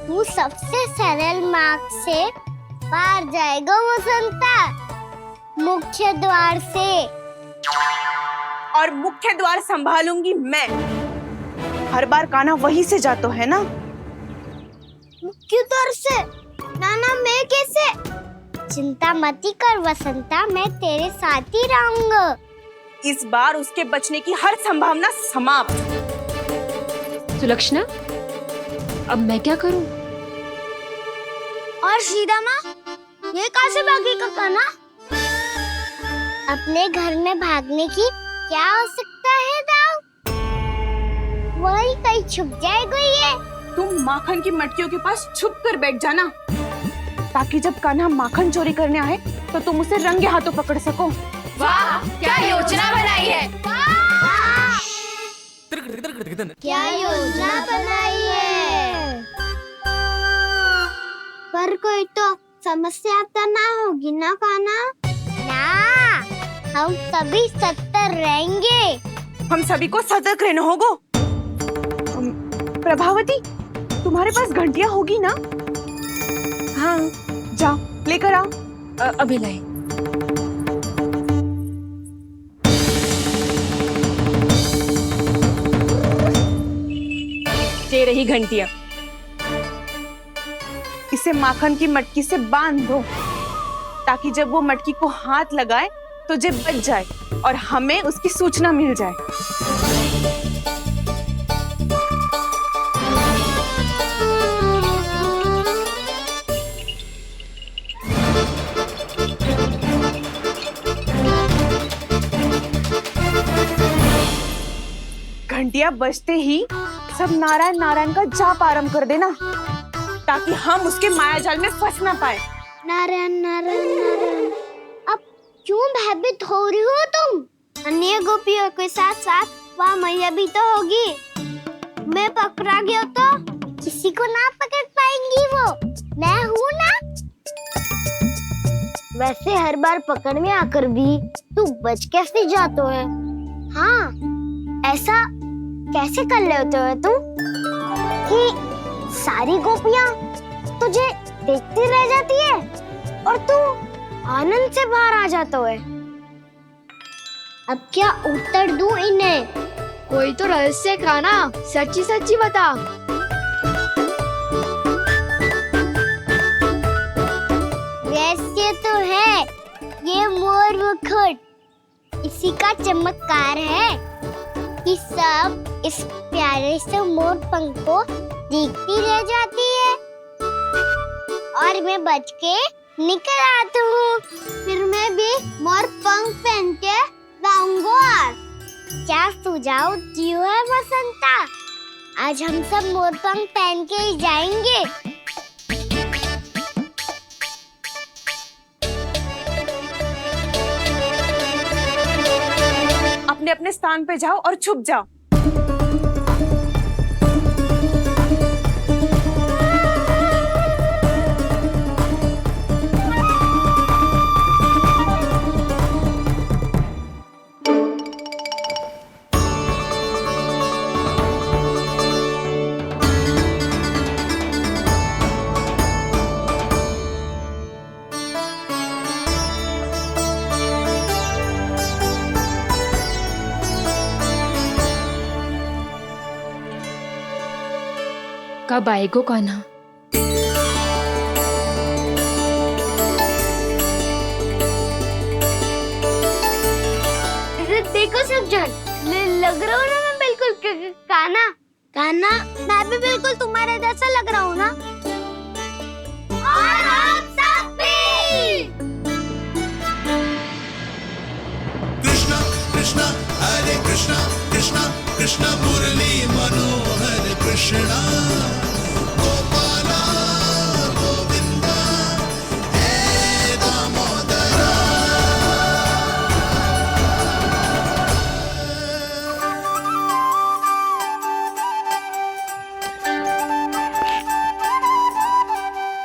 [SPEAKER 3] तू सबसे सरल मार्ग से बाहर जाएगा वसंता, मुख्य द्वार से।
[SPEAKER 2] और मुख्य द्वार संभालूंगी मैं। हर बार कान्हा वहीं से जातो है ना।
[SPEAKER 3] मुख्य द्वार से? नाना, मैं कैसे? चिंता मत कर वसंता, मैं तेरे साथ ही रहूंगा।
[SPEAKER 2] इस बार उसके बचने की हर संभावना समाप्त।
[SPEAKER 8] सुलक्षणा, अब मैं क्या करूं?
[SPEAKER 3] और सीधा माँ, ये कहाँ से भागेगा कान्हा? अपने घर में भागने की क्या हो सकता है दाऊ? वही कहीं छुप जाएगा ये।
[SPEAKER 2] तुम माखन की मटकियों के पास छुप कर बैठ जाना, ताकि जब कान्हा माखन चोरी करने आए तो तुम उसे रंगे हाथों पकड़ सको।
[SPEAKER 9] वाह, क्या योजना बनाई है।
[SPEAKER 3] क्या योजना बनाई है? पर कोई तो समस्या तो ना होगी ना कान्हा? ना, हम सभी सतर्क रहेंगे।
[SPEAKER 2] हम सभी को सतर्क रहना होगा। प्रभावती, तुम्हारे पास घंटियां होगी ना? हाँ, जाओ लेकर आओ।
[SPEAKER 8] अभी लाई।
[SPEAKER 2] ये रही घंटियां। इसे माखन की मटकी से बांध दो, ताकि जब वो मटकी को हाथ लगाए तो जे बच जाए और हमें उसकी सूचना मिल जाए। घंटियां बजते ही सब नारायण नारायण का जाप आरंभ कर देना, ताकि हम उसके मायाजाल में फंस ना पाए।
[SPEAKER 3] नारायण नारायण नारायण। अब क्यों भयभीत हो रही हो तुम? अन्य गोपियों के साथ साथ वहाँ मैया भी तो होगी। मैं पकड़ा गया तो किसी को ना पकड़ पाएंगी वो। मैं हूँ ना। वैसे हर बार पकड़ में आकर भी तू बच कैसे जातो है? हाँ, ऐसा कैसे कर लेते हो तुम कि सारी गोपियाँ तुझे देखती रह जाती है और तू आनंद से बाहर आ जाता है? अब क्या उत्तर दूं इन्हें?
[SPEAKER 6] कोई तो रहस्य खाना, सच्ची सच्ची बता।
[SPEAKER 3] रहस्य तो है, ये मोर मुकुट इसी का चमत्कार है कि सब इस प्यारे से मोर पंख को देखती रह जाती है और मैं बच के निकल आता हूँ। फिर मैं भी मोर पंख पहन के जाऊंगा। क्या सुझाव दियो है वसंता? आज हम सब मोर पंख पहन के ही जाएंगे।
[SPEAKER 2] अपने अपने स्थान पे जाओ और छुप जाओ।
[SPEAKER 9] कब आएगो कान्हा?
[SPEAKER 3] देखो सब जन, लग रहा हूँ ना मैं बिल्कुल कान्हा। कान्हा, मैं भी बिल्कुल तुम्हारे जैसा लग रहा हूँ ना? और हम सब भी।
[SPEAKER 1] कृष्णा कृष्णा हरे कृष्णा कृष्णा कृष्णा मुरली मनोहर कृष्णा गोपाला गोविंदा हे दामोदरा।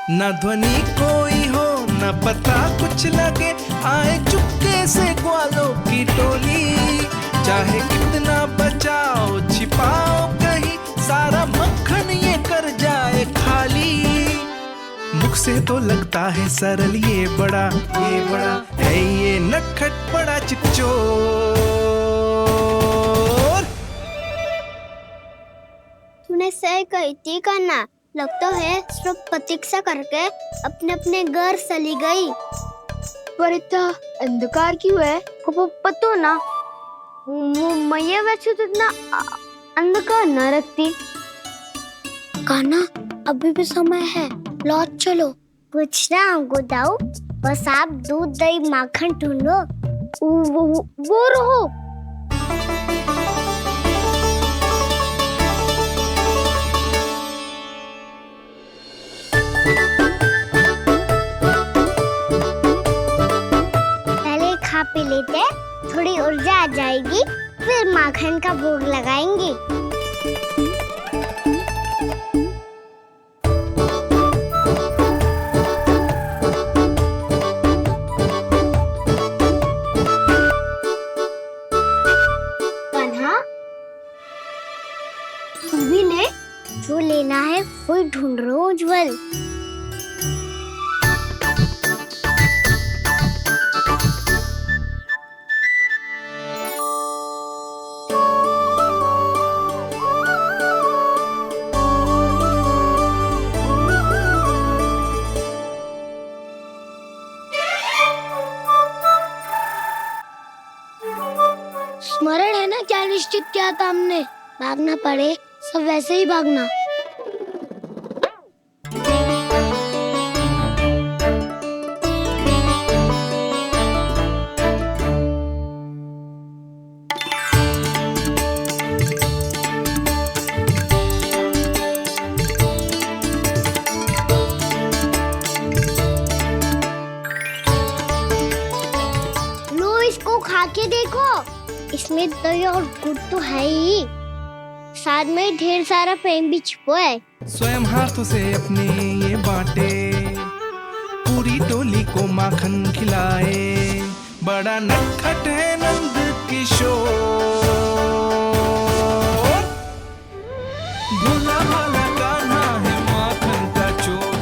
[SPEAKER 1] न ध्वनि कोई हो न पता कुछ लगे, आए चुपके से ग्वालों की टोली। चाहे कितना बचाओ छिपाओ कहीं, सारा मक्खन ये कर जाए खाली। मुख से तो लगता है सरल ये बड़ा है ये नटखट बड़ा चिकचोर।
[SPEAKER 3] तूने सही कही थी कान्हा, लगता है सब प्रतीक्षा करके अपने अपने घर चली गई। पर इतना अंधकार क्यों है? पतो ना, मैया वैसे तो इतना अंधकार न रखती। कान्हा, अभी भी समय है, लौट चलो। कुछ ना हमको दाऊ, बस आप दूध दही माखन ढूंढो। वो रहो। खा पी लेते, थोड़ी ऊर्जा आ जाएगी, फिर माखन का भोग लगाएंगे। कान्हा, तू भी ले, जो लेना है वो ढूंढ रहा हूँ उज्जवल। स्मरण है ना क्या निश्चित किया था हमने? भागना पड़े सब वैसे ही भागना। लो इसको खा के देखो, इसमें दही और गुड़ तो है ही, साथ में ढेर सारा प्रेम भी छुपा है।
[SPEAKER 1] स्वयं हाथों से अपने ये बांटे, पूरी टोली को माखन खिलाए। बड़ा नटखट है नंद किशोर, भोला भाला कान्हा है माखन का चोर।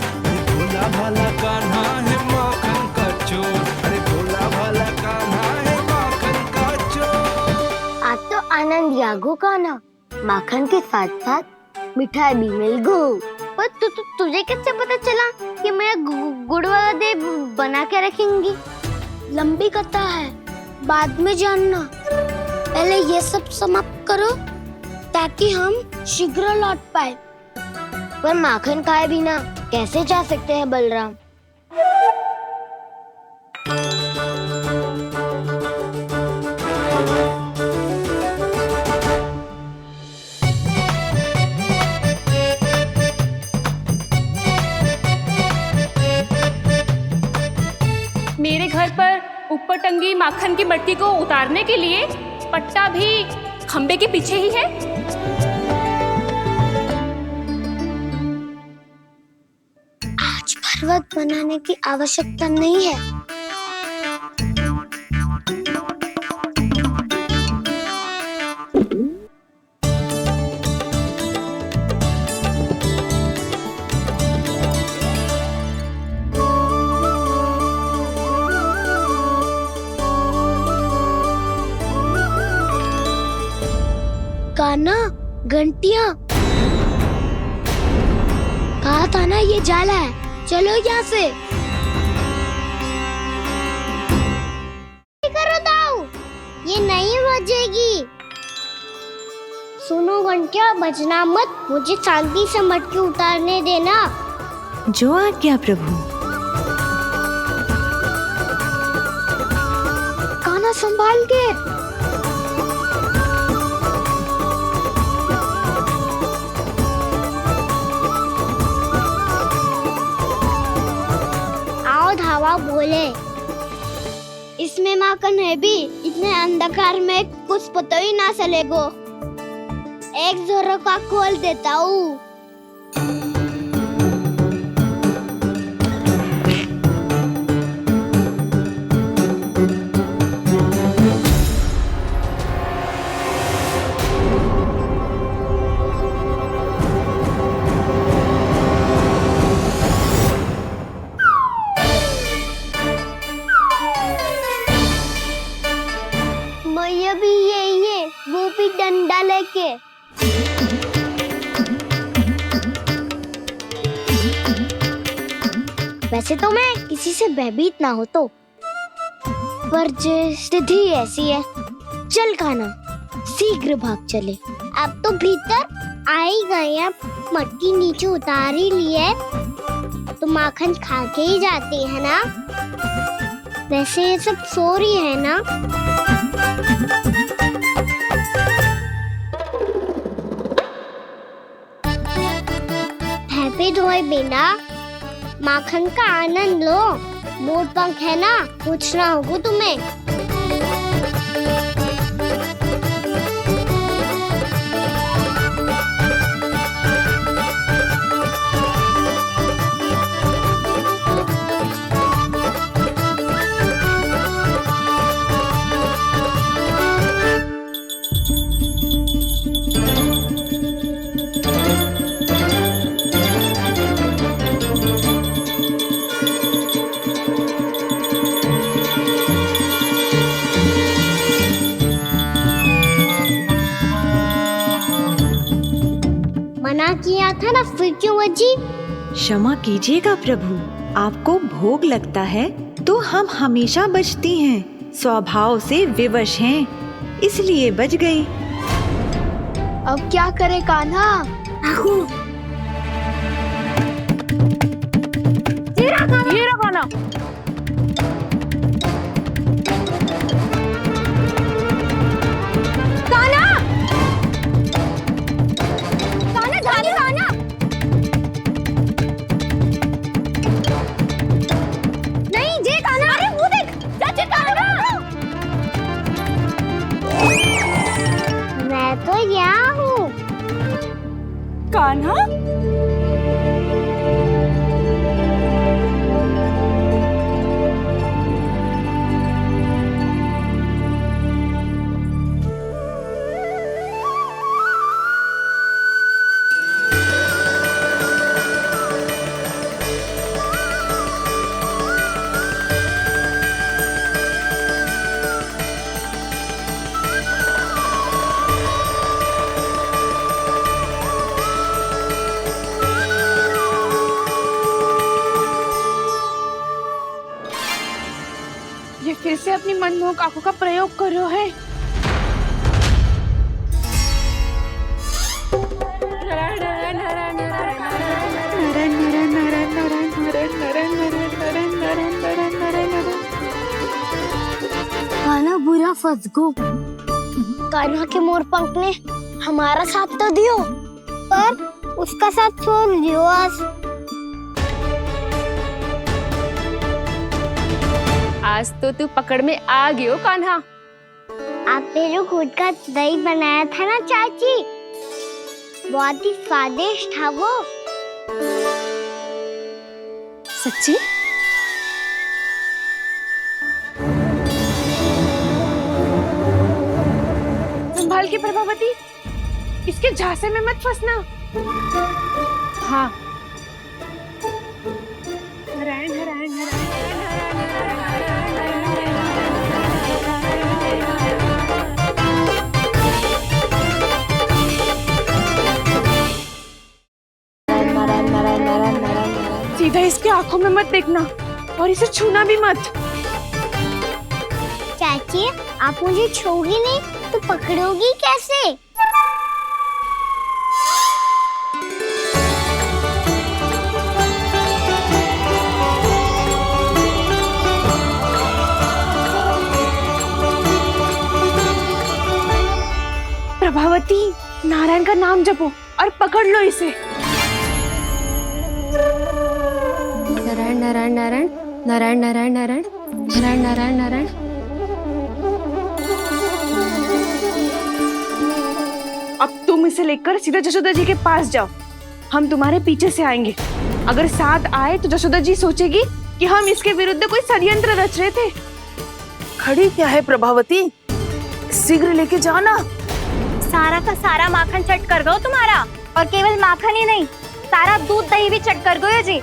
[SPEAKER 1] भोला भाला कान्हा है माखन का चोर। अरे भोला भाला कान्हा है माखन का चोर।
[SPEAKER 3] आज तो आनंद यागो कान्हा, माखन के साथ साथ मिठाई भी मिल गई। पर तुझे कैसे पता चला कि मैं गुड़ वाला दे बना के रखेंगी? लंबी कथा है, बाद में जानना। पहले ये सब समाप्त करो ताकि हम शीघ्र लौट पाए। पर माखन खाए बिना कैसे जा सकते हैं बलराम?
[SPEAKER 9] मेरे घर पर ऊपर टंगी माखन की मटकी को उतारने के लिए पट्टा भी खंबे के पीछे ही है।
[SPEAKER 3] आज पर्वत बनाने की आवश्यकता नहीं है। कान्हा, घंटियां। कहा था ना ये जाला है, चलो यहाँ से। करो दाऊ, ये नहीं बजेगी। सुनो घंटिया, बजना मत, मुझे शांति से मटकी उतारने देना।
[SPEAKER 10] जो आज्ञा प्रभु।
[SPEAKER 3] कान्हा संभाल के। आओ धावा बोले, इसमें माखन है भी, इतने अंधकार में कुछ पता ही ना चलेगो। एक जोरों का खोल देता हूँ। मैया भी यही है, वो भी डंडा लेके। वैसे तो मैं किसी से भयभीत ना हो तो, पर स्थिति ऐसी है। चल कान्हा, शीघ्र भाग चले। अब तो भीतर आ ही गए हैं, मटकी नीचे उतार ही लिए, तो माखन खा के ही जाते हैं ना। वैसे ये सब सो रही है ना। हैप्पी धोए बिना माखन का आनंद लो। मोर पंख है ना, पूछना होगा तुम्हें। मना किया था ना, फिर क्यों बजी?
[SPEAKER 10] क्षमा कीजिएगा प्रभु, आपको भोग लगता है तो हम हमेशा बजती हैं, स्वभाव से विवश हैं, इसलिए बज गई।
[SPEAKER 3] अब क्या करे कान्हा?
[SPEAKER 2] ये रखो ना।
[SPEAKER 3] मैं तो यहाँ हूँ।
[SPEAKER 2] कान्हा, ये फिर से अपनी मनमोहक आंखों का प्रयोग कर रहे है।
[SPEAKER 3] कान्हा बुरा फंस गो। कान्हा के मोर पंख ने हमारा साथ तो दियो, पर उसका साथ छोड़ दियो।
[SPEAKER 9] आज तो तू पकड़ में आ गई हो कान्हा।
[SPEAKER 3] आपने जो खुद का दही बनाया था ना चाची, बहुत ही स्वादिष्ट था वो।
[SPEAKER 4] सच्ची?
[SPEAKER 2] संभाल के प्रभावती, इसके झांसे में मत फंसना। हाँ, नारायण नारायण नारायण।
[SPEAKER 3] नारायण नारायण नारायण
[SPEAKER 2] इसके आंखों में मत देखना और इसे छूना भी मत।
[SPEAKER 3] चाची, आप मुझे छोगी नहीं तो पकड़ोगी कैसे?
[SPEAKER 2] प्रभावती, नारायण का नाम जपो और पकड़ लो इसे।
[SPEAKER 4] नारायण नारायण नारायण नारायण नारायण नारायण नारायण नारायण नारायण।
[SPEAKER 2] अब तुम इसे लेकर सीधा जशोदा जी के पास जाओ, हम तुम्हारे पीछे से आएंगे। अगर साथ आए तो जशोदा जी सोचेगी कि हम इसके विरुद्ध कोई षड्यंत्र रच रहे थे।
[SPEAKER 11] खड़ी क्या है प्रभावती, शीघ्र लेके जाना।
[SPEAKER 6] सारा का सारा माखन चट कर गयो तुम्हारा, और केवल माखन ही नहीं, सारा दूध दही भी चट कर गयो जी।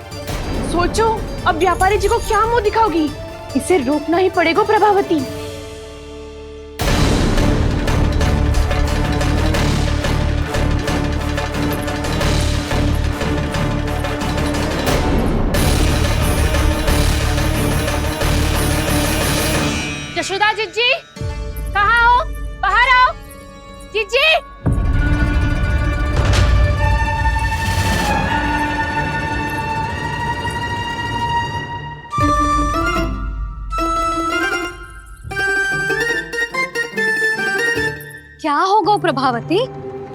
[SPEAKER 2] सोचो अब व्यापारी जी को क्या मुंह दिखाओगी। इसे रोकना ही पड़ेगा प्रभावती।
[SPEAKER 9] जशोदा जीजी, कहाँ हो? बाहर आओ जीजी।
[SPEAKER 4] क्या होगा प्रभावती,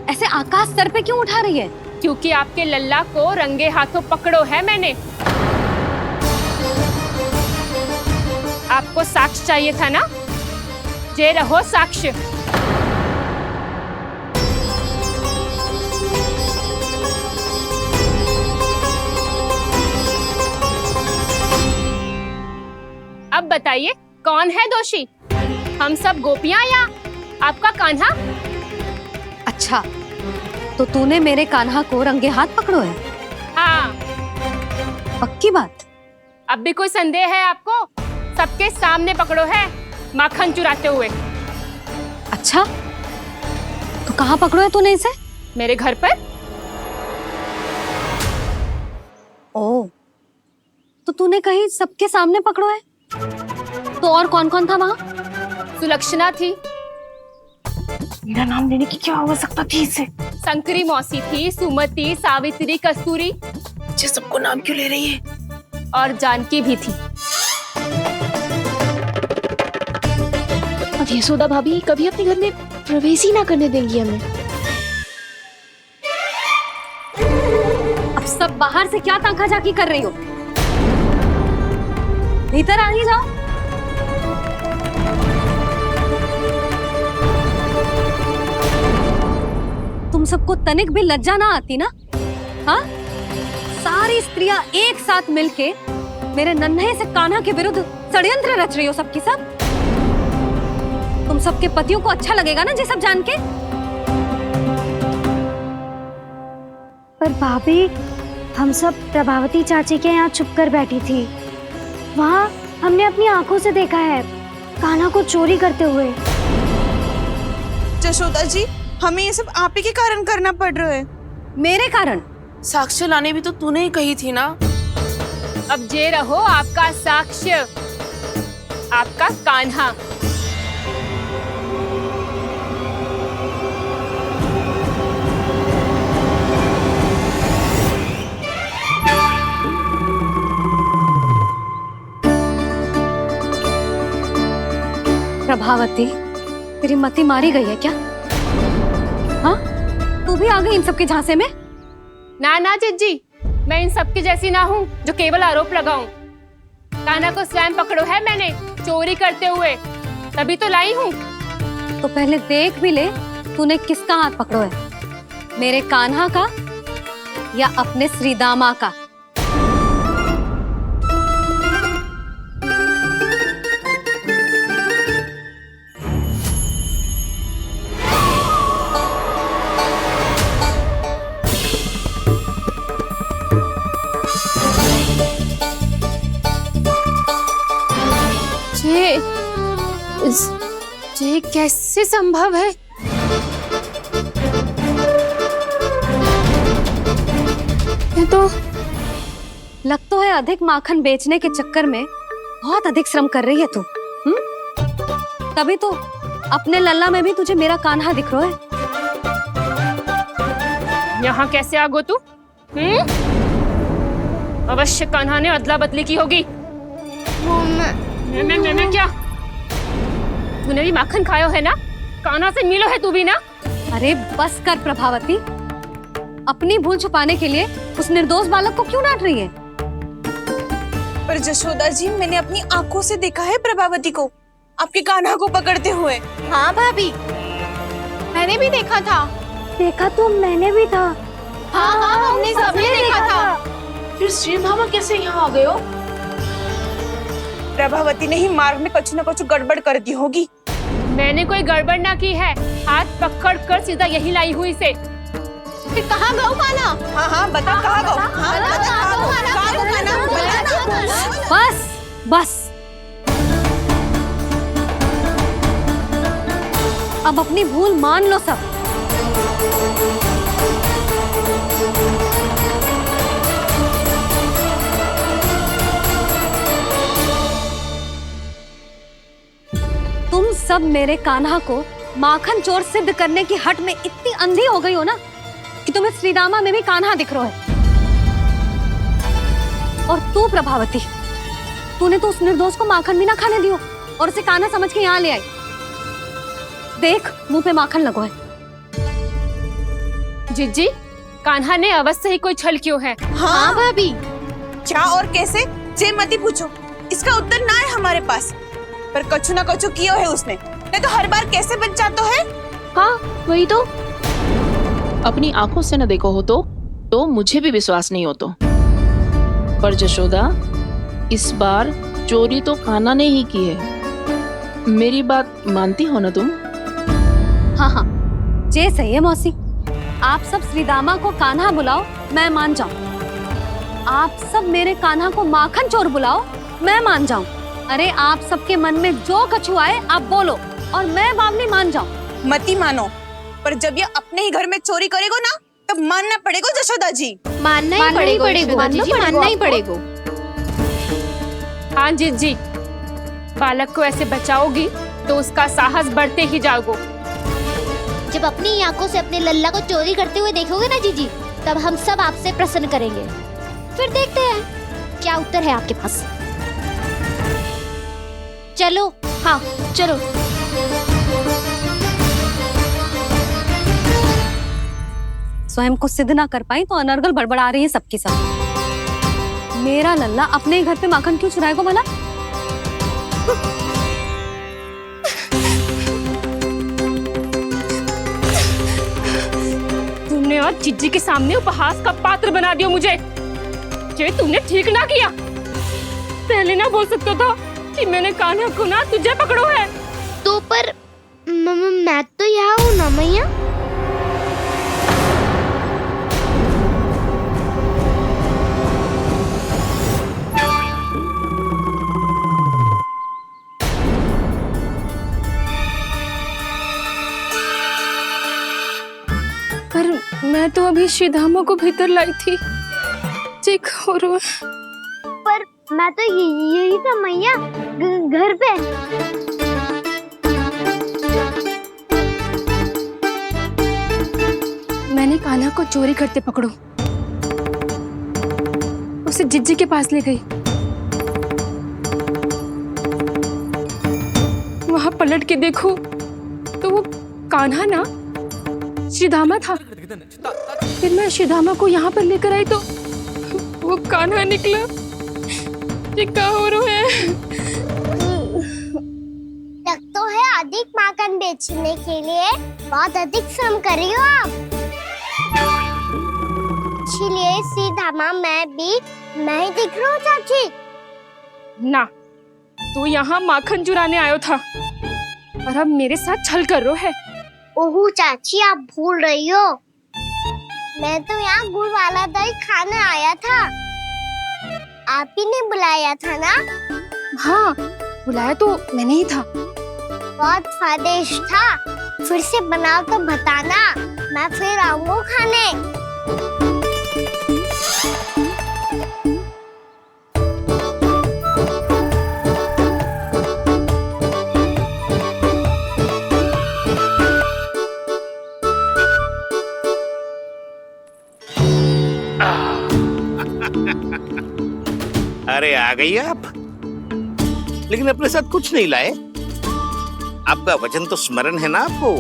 [SPEAKER 4] ऐसे आकाश सर पे क्यों उठा रही है?
[SPEAKER 9] क्योंकि आपके लल्ला को रंगे हाथों पकड़ो है मैंने। आपको साक्ष्य चाहिए था ना, जे रहो साक्ष्य। अब बताइए कौन है दोषी, हम सब गोपियां या आपका कान्हा?
[SPEAKER 4] अच्छा, तो तूने मेरे कान्हा को रंगे हाथ पकड़ो है?
[SPEAKER 9] हाँ।
[SPEAKER 4] पक्की बात?
[SPEAKER 9] अब भी कोई संदेह है आपको? सबके सामने पकड़ो है माखन चुराते हुए।
[SPEAKER 4] अच्छा, तो कहाँ पकड़ो है तूने इसे?
[SPEAKER 9] मेरे घर पर।
[SPEAKER 4] ओ, तो तूने कहीं सबके सामने पकड़ो है? तो और कौन कौन था वहाँ?
[SPEAKER 9] सुलक्षणा थी।
[SPEAKER 2] मेरा नाम लेने की क्या आवश्यकता थी इसे?
[SPEAKER 9] शंकरी मौसी थी, सुमति, सावित्री, कस्तूरी।
[SPEAKER 11] ये सबको नाम क्यों ले रही है?
[SPEAKER 9] और जानकी भी थी।
[SPEAKER 8] अब यशोदा भाभी कभी अपने घर में प्रवेश ही ना करने देंगी हमें।
[SPEAKER 4] अब सब बाहर से क्या ताका झाकी कर रही हो? भीतर आ ही जाओ। तुम सबको तनिक भी लज्जा ना आती ना? हाँ? सारी स्त्रियां एक साथ मिलके मेरे नन्हे से कान्हा के विरुद्ध षड्यंत्र रच रही हो सबकी सब। तुम सबके पतियों को अच्छा लगेगा ना ये सब जान के?
[SPEAKER 6] पर भाभी, हम सब प्रभावती चाची के यहाँ छुप कर बैठी थी। वहाँ हमने अपनी आंखों से देखा है कान्हा को चोरी करते हुए।
[SPEAKER 2] जशोदा जी, हमें ये सब आप ही के कारण करना पड़ रहा है।
[SPEAKER 4] मेरे कारण?
[SPEAKER 11] साक्ष्य लाने भी तो तूने ही कही थी ना।
[SPEAKER 9] अब जे रहो आपका साक्ष्य, आपका कान्हा।
[SPEAKER 4] प्रभावती, तेरी मति मारी गई है क्या? हाँ? तू भी आ गई इन सबके झांसे में?
[SPEAKER 9] ना ना जीजी, मैं इन सबकी जैसी ना हूँ जो केवल आरोप लगाऊं। कान्हा को स्वयं पकड़ो है मैंने चोरी करते हुए, तभी तो लाई हूँ।
[SPEAKER 4] तो पहले देख भी ले तूने किसका हाथ पकड़ो है, मेरे कान्हा का या अपने श्रीदामा का?
[SPEAKER 9] ये कैसे संभव है?
[SPEAKER 6] लग तो है अधिक माखन बेचने के चक्कर में बहुत अधिक श्रम कर रही है तू। तभी तो अपने लल्ला में भी तुझे मेरा कान्हा दिख रहा है।
[SPEAKER 9] यहाँ कैसे आ गो तू? अवश्य कान्हा ने अदला बदली की होगी। मैं क्या? तूने भी माखन खायो है ना? कान्हा से मिलो है तू भी ना?
[SPEAKER 6] अरे बस कर प्रभावती, अपनी भूल छुपाने के लिए उस निर्दोष बालक को क्यों डांट रही है?
[SPEAKER 2] पर जशोदा जी, मैंने अपनी आंखों से देखा है प्रभावती को आपके कान्हा को पकड़ते हुए। हाँ भाभी, मैंने भी देखा था।
[SPEAKER 6] देखा तो मैंने भी था।
[SPEAKER 2] हाँ हाँ, हमने सबने देखा था।
[SPEAKER 7] फिर श्रीधामा कैसे यहाँ आ गए हो?
[SPEAKER 2] प्रभावती ने ही मार्ग में कुछ न कुछ गड़बड़ कर दी होगी।
[SPEAKER 9] मैंने कोई गड़बड़ ना की है, हाथ पकड़ कर सीधा यही लाई हुई से।
[SPEAKER 2] फिर कहाँ गौ कान्हा? हाँ हाँ बता, कहाँ गौ? हाँ बता, कहाँ गौ कान्हा?
[SPEAKER 6] बस बस, अब अपनी भूल मान लो सब। तुम सब मेरे कान्हा को माखन चोर सिद्ध करने की हट में इतनी अंधी हो गई हो ना कि तुम्हें श्रीदामा में भी कान्हा दिख रहा है। और तू प्रभावती, तूने तो उस निर्दोष को माखन भी ना खाने दियो और उसे कान्हा समझ के यहाँ ले आई। देख, मुंह पे माखन लगो है।
[SPEAKER 9] जिज्जी, कान्हा ने अवश्य ही कोई छल क्यों है?
[SPEAKER 2] हाँ भाभी, क्या और कैसे? जे मती पूछो, इसका उत्तर ना है हमारे पास। पर कछु ना कछु किया है उसने, नहीं तो हर बार कैसे बच जाता है।
[SPEAKER 7] हाँ वही तो, अपनी आंखों से न देखो हो तो मुझे भी विश्वास नहीं हो तो। पर जशोदा, इस बार चोरी तो कान्हा ने ही की है। मेरी बात मानती हो ना तुम?
[SPEAKER 6] हाँ हाँ, जे सही है मौसी। आप सब श्रीदामा को कान्हा बुलाओ, मैं मान जाऊं। आप सब मेरे कान्हा को माखन चोर बुलाओ, मैं मान जाऊं। अरे आप सबके मन में जो कछु आए आप बोलो और मैं बावली मान जाऊं।
[SPEAKER 2] मती मानो, पर जब ये अपने ही घर में चोरी करेगो ना, तब मानना पड़ेगा जशोदा जी।
[SPEAKER 8] मानना ही पड़ेगा, मानना ही पड़ेगा।
[SPEAKER 9] हाँ जिज्जी, बालक को ऐसे बचाओगी तो उसका साहस बढ़ते ही जाओगे।
[SPEAKER 3] जब अपनी आंखों से अपने लल्ला को चोरी करते हुए देखोगे ना जीजी, तब हम सब आपसे प्रसन्न करेंगे। फिर देखते हैं क्या उत्तर है आपके पास। चलो। हाँ चलो।
[SPEAKER 6] स्वयं को सिद्ध ना कर पाई तो अनर्गल बड़बड़ा रही है सबकी सब। मेरा लल्ला अपने ही घर पे माखन क्यों चुराएगा भला?
[SPEAKER 9] तुमने आज जिज्जी के सामने उपहास का पात्र बना दिया मुझे। ये तुमने ठीक ना किया। पहले ना बोल सकता था कि मैंने कान्हा को ना तुझे पकड़ो है।
[SPEAKER 3] तो पर मैं तो यहाँ हूँ ना मैया।
[SPEAKER 9] पर मैं तो अभी श्रीधामा को भीतर लाई थी। चेक हो रहा है।
[SPEAKER 3] पर मैं तो यही था मैया, घर पे।
[SPEAKER 9] मैंने कान्हा को चोरी करते पकड़ो, उसे जिज्जी के पास ले गई। वहां पलट के देखो तो वो कान्हा ना श्रीधामा था। फिर मैं श्रीधामा को यहाँ पर लेकर आई तो वो कान्हा निकला। ये क्या हो रहा है?
[SPEAKER 3] लग तो है अधिक माखन बेचने के लिए बहुत अधिक श्रम कर रही हो आप। इसलिए सीधामा मैं ही दिख रहा हूँ चाची।
[SPEAKER 9] ना, तू यहाँ माखन चुराने आयो था और अब मेरे साथ छल कर रो है।
[SPEAKER 3] ओह चाची, आप भूल रही हो, मैं तो यहाँ गुड़ वाला दही खाने आया था। आप ही ने बुलाया था ना?
[SPEAKER 9] हाँ, बुलाया तो मैंने ही था।
[SPEAKER 3] बहुत स्वादिष्ट था। फिर से बनाओ तो बताना, मैं फिर आऊंगा खाने।
[SPEAKER 12] अरे आ गई आप, लेकिन अपने साथ कुछ नहीं लाए। आपका वचन तो स्मरण है ना आपको?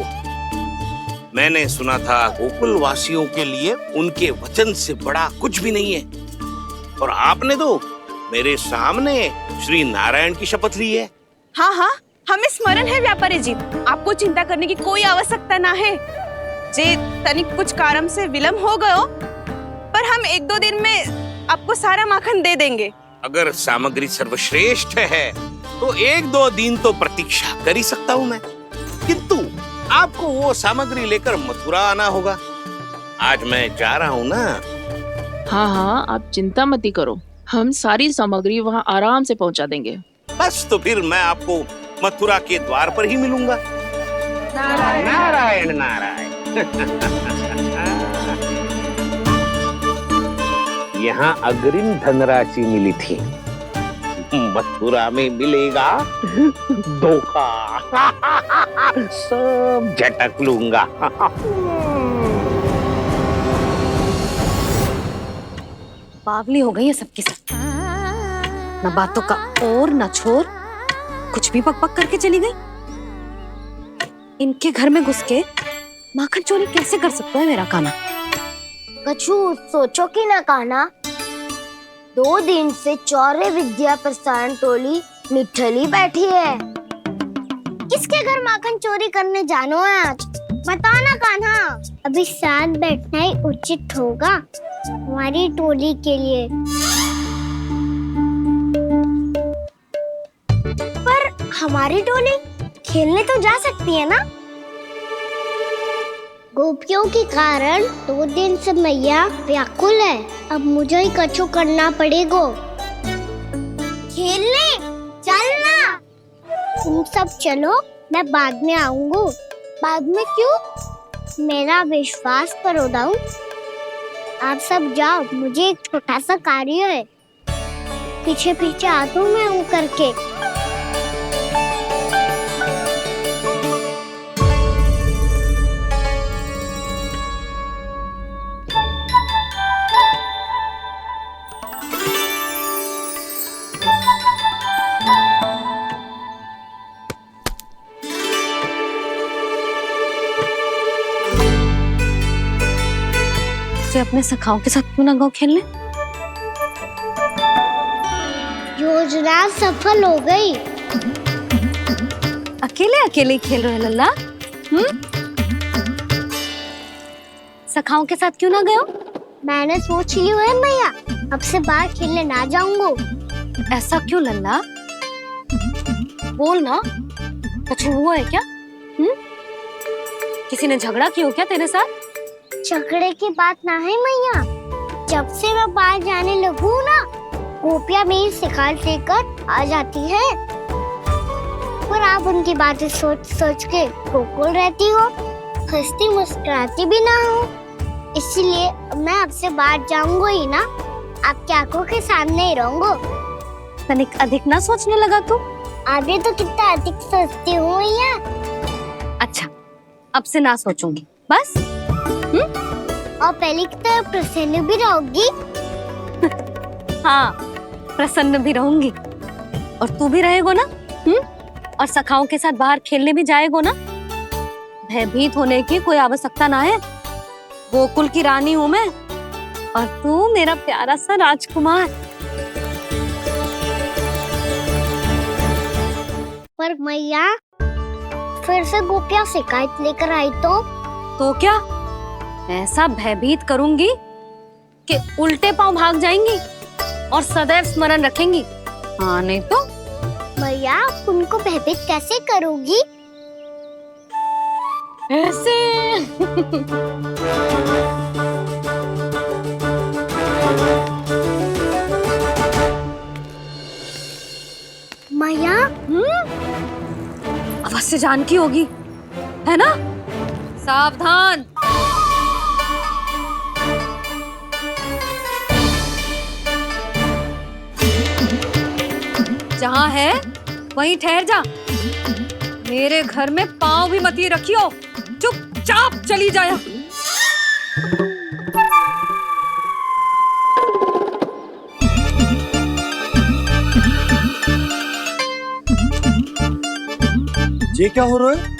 [SPEAKER 12] मैंने सुना था गोकुल वासियों के लिए उनके वचन से बड़ा कुछ भी नहीं है, और आपने तो मेरे सामने श्री नारायण की शपथ ली है।
[SPEAKER 2] हाँ हाँ, हमें स्मरण है व्यापारी जी, आपको चिंता करने की कोई आवश्यकता ना है। जे तनिक कुछ कारण से विलंब हो गयो, पर हम 1-2 दिन में आपको सारा माखन दे देंगे।
[SPEAKER 12] अगर सामग्री सर्वश्रेष्ठ है तो 1-2 दिन तो प्रतीक्षा कर ही सकता हूँ मैं, किंतु आपको वो सामग्री लेकर मथुरा आना होगा। आज मैं जा रहा हूँ ना।
[SPEAKER 7] हाँ हाँ, आप चिंता मत करो, हम सारी सामग्री वहाँ आराम से पहुँचा देंगे।
[SPEAKER 12] बस तो फिर मैं आपको मथुरा के द्वार पर ही मिलूंगा। नारायण नारायण। यहाँ अग्रिम धनराशि मिली थी, मथुरा में मिलेगा धोखा। सब झटक लूंगा।
[SPEAKER 6] बावली हो गई है सबकी सब, न बातों का और न छोर, कुछ भी पक पक करके चली गई। इनके घर में घुस के माखन चोरी कैसे कर सकता है मेरा कान्हा?
[SPEAKER 3] कछु सोचो कि ना कान्हा, 2 दिन से चौर्य विद्या प्रसारण टोली निठली बैठी है। किसके घर माखन चोरी करने जानो है आज? बता ना कान्हा। अभी साथ बैठना ही उचित होगा हमारी टोली के लिए। पर हमारी टोली खेलने तो जा सकती है ना? गोपियों के कारण 2 दिन से मैया व्याकुल है, अब मुझे ही कछु करना पड़ेगा। खेलने चलना। तुम सब चलो, मैं बाद में आऊंगा। बाद में क्यों? मेरा विश्वास करो दाऊ। आप सब जाओ, मुझे एक छोटा सा कार्य है। पीछे पीछे आता हूँ मैं करके।
[SPEAKER 6] अपने सखाओं के साथ क्यों ना गाँव खेलने?
[SPEAKER 3] योजना सफल हो गई।
[SPEAKER 6] अकेले अकेले खेल रहे लल्ला? सखाओं के साथ क्यों ना गए?
[SPEAKER 3] मैंने सोच लिया है मैया, अब से बाहर खेलने ना जाऊंगा।
[SPEAKER 6] ऐसा क्यों लल्ला? बोल ना, कुछ हुआ है क्या? किसी ने झगड़ा किया हो क्या तेरे साथ?
[SPEAKER 3] झगड़े की बात ना है मैया, जब से मैं बाहर जाने लगू ना, गोपियां मेरी शिकार लेकर आ जाती है। पर आप उनकी बातें सोच सोच के गोकुल रहती हो, हंसती मुस्कुराती भी ना हो। इसलिए मैं आपसे बाहर जाऊंगा ही ना, आपकी आंखों के सामने ही रहूंगा।
[SPEAKER 6] तनिक अधिक ना सोचने लगा तू?
[SPEAKER 3] आगे तो कितना अधिक सोचती हूँ मैया।
[SPEAKER 6] अच्छा, अब से ना सोचूंगी बस।
[SPEAKER 3] और पहले की तरह प्रसन्न भी रहोगी?
[SPEAKER 6] हाँ, प्रसन्न भी रहूंगी। और तू भी रहेगा ना? और सखाओं के साथ बाहर खेलने भी जाएगा ना? भयभीत होने की कोई आवश्यकता ना है। गोकुल की रानी हूँ मैं, और तू मेरा प्यारा सा राजकुमार।
[SPEAKER 3] पर मैया, फिर से गोपियां शिकायत लेकर आई तो
[SPEAKER 6] क्या? ऐसा भयभीत करूंगी कि उल्टे पांव भाग जाएंगी और सदैव स्मरण रखेंगी। हाँ नहीं तो?
[SPEAKER 3] मैया, उनको भयभीत कैसे करोगी?
[SPEAKER 6] ऐसे।
[SPEAKER 3] मैया,
[SPEAKER 6] अवश्य जानकी होगी, है ना? सावधान। जहाँ है वहीं ठहर जा। मेरे घर में पाँव भी मत ही रखियो, चुपचाप चली जाया।
[SPEAKER 13] ये क्या हो रहा है?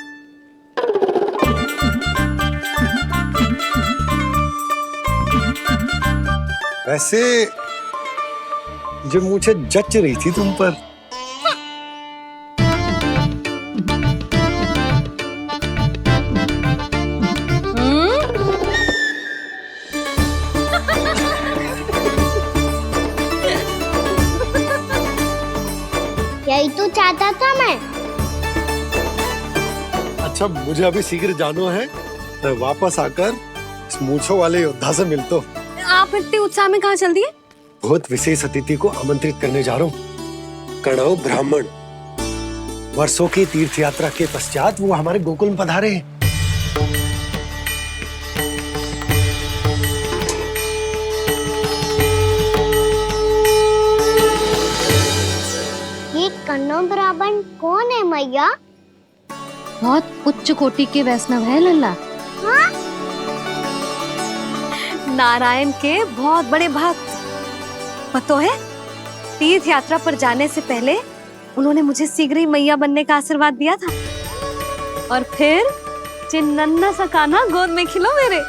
[SPEAKER 13] वैसे जो मुझे जच रही थी तुम पर।
[SPEAKER 3] यही तो चाहता था मैं।
[SPEAKER 13] अच्छा मुझे अभी शीघ्र जाना है, मैं वापस आकर इस मूंछों वाले योद्धा से मिलता हूँ।
[SPEAKER 6] आप इतने उत्साह में कहाँ चल दिए?
[SPEAKER 13] बहुत विशेष अतिथि को आमंत्रित करने जा रहा हूँ। कणव ब्राह्मण वर्षों की तीर्थ यात्रा के पश्चात वो हमारे गोकुल में पधारे हैं।
[SPEAKER 3] ये कणव ब्राह्मण कौन है मैया?
[SPEAKER 6] बहुत उच्च कोटि के वैष्णव है लल्ला।
[SPEAKER 3] हाँ?
[SPEAKER 6] नारायण के बहुत बड़े भक्त। पता है, तीर्थ यात्रा पर जाने से पहले उन्होंने मुझे शीघ्र ही मैया बनने का आशीर्वाद दिया था। और फिर चिन्नन्ना सा कान्हा गोद में खिलो मेरे।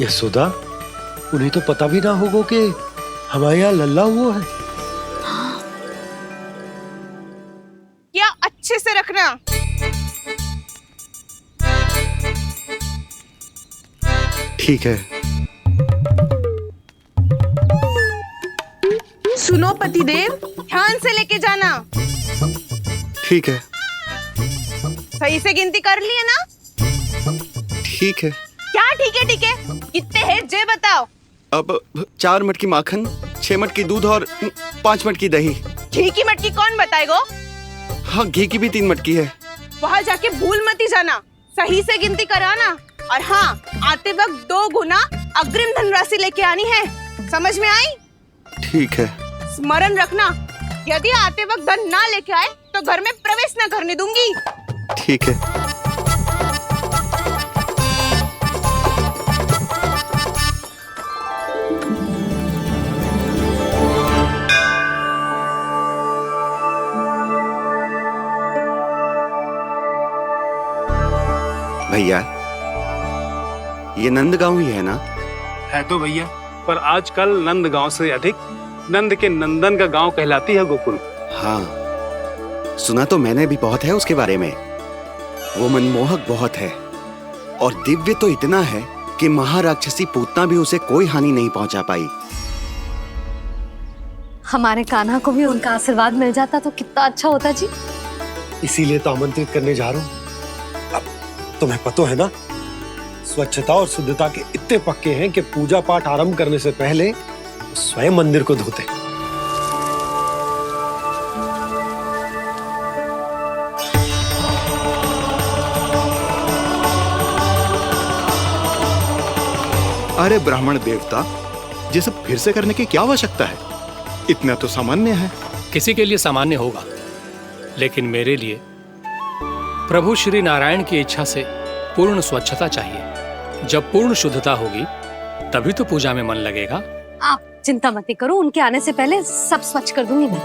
[SPEAKER 13] यशोदा, उन्हें तो पता भी ना होगा कि हमारे यहाँ लल्ला हुआ है।
[SPEAKER 2] क्या अच्छे से रखना।
[SPEAKER 13] ठीक है।
[SPEAKER 2] सुनो पतिदेव, ध्यान से लेके जाना।
[SPEAKER 13] ठीक है।
[SPEAKER 2] सही से गिनती कर लिए ना?
[SPEAKER 14] ठीक है।
[SPEAKER 2] क्या ठीक है ठीक है? कितने हैं जे बताओ।
[SPEAKER 14] अब 4 मटकी माखन, 6 मटकी दूध और 5 मटकी दही।
[SPEAKER 2] घी की मटकी कौन बताएगा?
[SPEAKER 14] हाँ, घी की भी 3 मटकी है।
[SPEAKER 2] वहाँ जाके भूल मती जाना, सही से गिनती कराना। और हाँ, आते वक्त 2 गुना अग्रिम धनराशि लेके आनी है। समझ में आई?
[SPEAKER 14] ठीक है।
[SPEAKER 2] स्मरण रखना, यदि आते वक्त धन ना लेके आए तो घर में प्रवेश न करने दूंगी।
[SPEAKER 14] ठीक है। भैया, ये नंदगांव ही है ना?
[SPEAKER 15] है तो भैया, पर आजकल नंदगांव से अधिक नंद के नंदन का गांव कहलाती है गोकुल।
[SPEAKER 14] हाँ, सुना तो मैंने भी बहुत है उसके बारे में। वो मनमोहक बहुत है और दिव्य तो इतना है कि महाराक्षसी पूतना भी उसे कोई हानि नहीं पहुंचा पाई।
[SPEAKER 6] हमारे कान्हा को भी उनका आशीर्वाद मिल जाता तो कितना अच्छा होता जी।
[SPEAKER 13] इसीलिए तो आमंत्रित करने जा रहा हूँ। अब तुम्हें पता है ना, स्वच्छता और शुद्धता के इतने पक्के हैं कि पूजा पाठ आरंभ करने से पहले स्वयं मंदिर को धोते।
[SPEAKER 16] अरे ब्राह्मण देवता, ये सब फिर से करने की क्या आवश्यकता है? इतना तो सामान्य है।
[SPEAKER 17] किसी के लिए सामान्य होगा, लेकिन मेरे लिए प्रभु श्री नारायण की इच्छा से पूर्ण स्वच्छता चाहिए। जब पूर्ण शुद्धता होगी तभी तो पूजा में मन लगेगा।
[SPEAKER 6] आप चिंता मत करो, उनके आने से पहले सब स्वच्छ कर दूंगी मैं।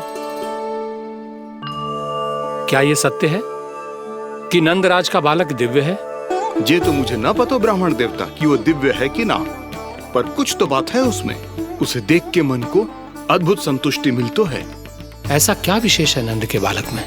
[SPEAKER 17] क्या ये सत्य है कि नंदराज का बालक दिव्य है?
[SPEAKER 16] ये तो मुझे ना पता ब्राह्मण देवता कि वो दिव्य है कि ना, पर कुछ तो बात है उसमें। उसे देख के मन को अद्भुत संतुष्टि मिल तो है।
[SPEAKER 17] ऐसा क्या विशेष है नंद के बालक में?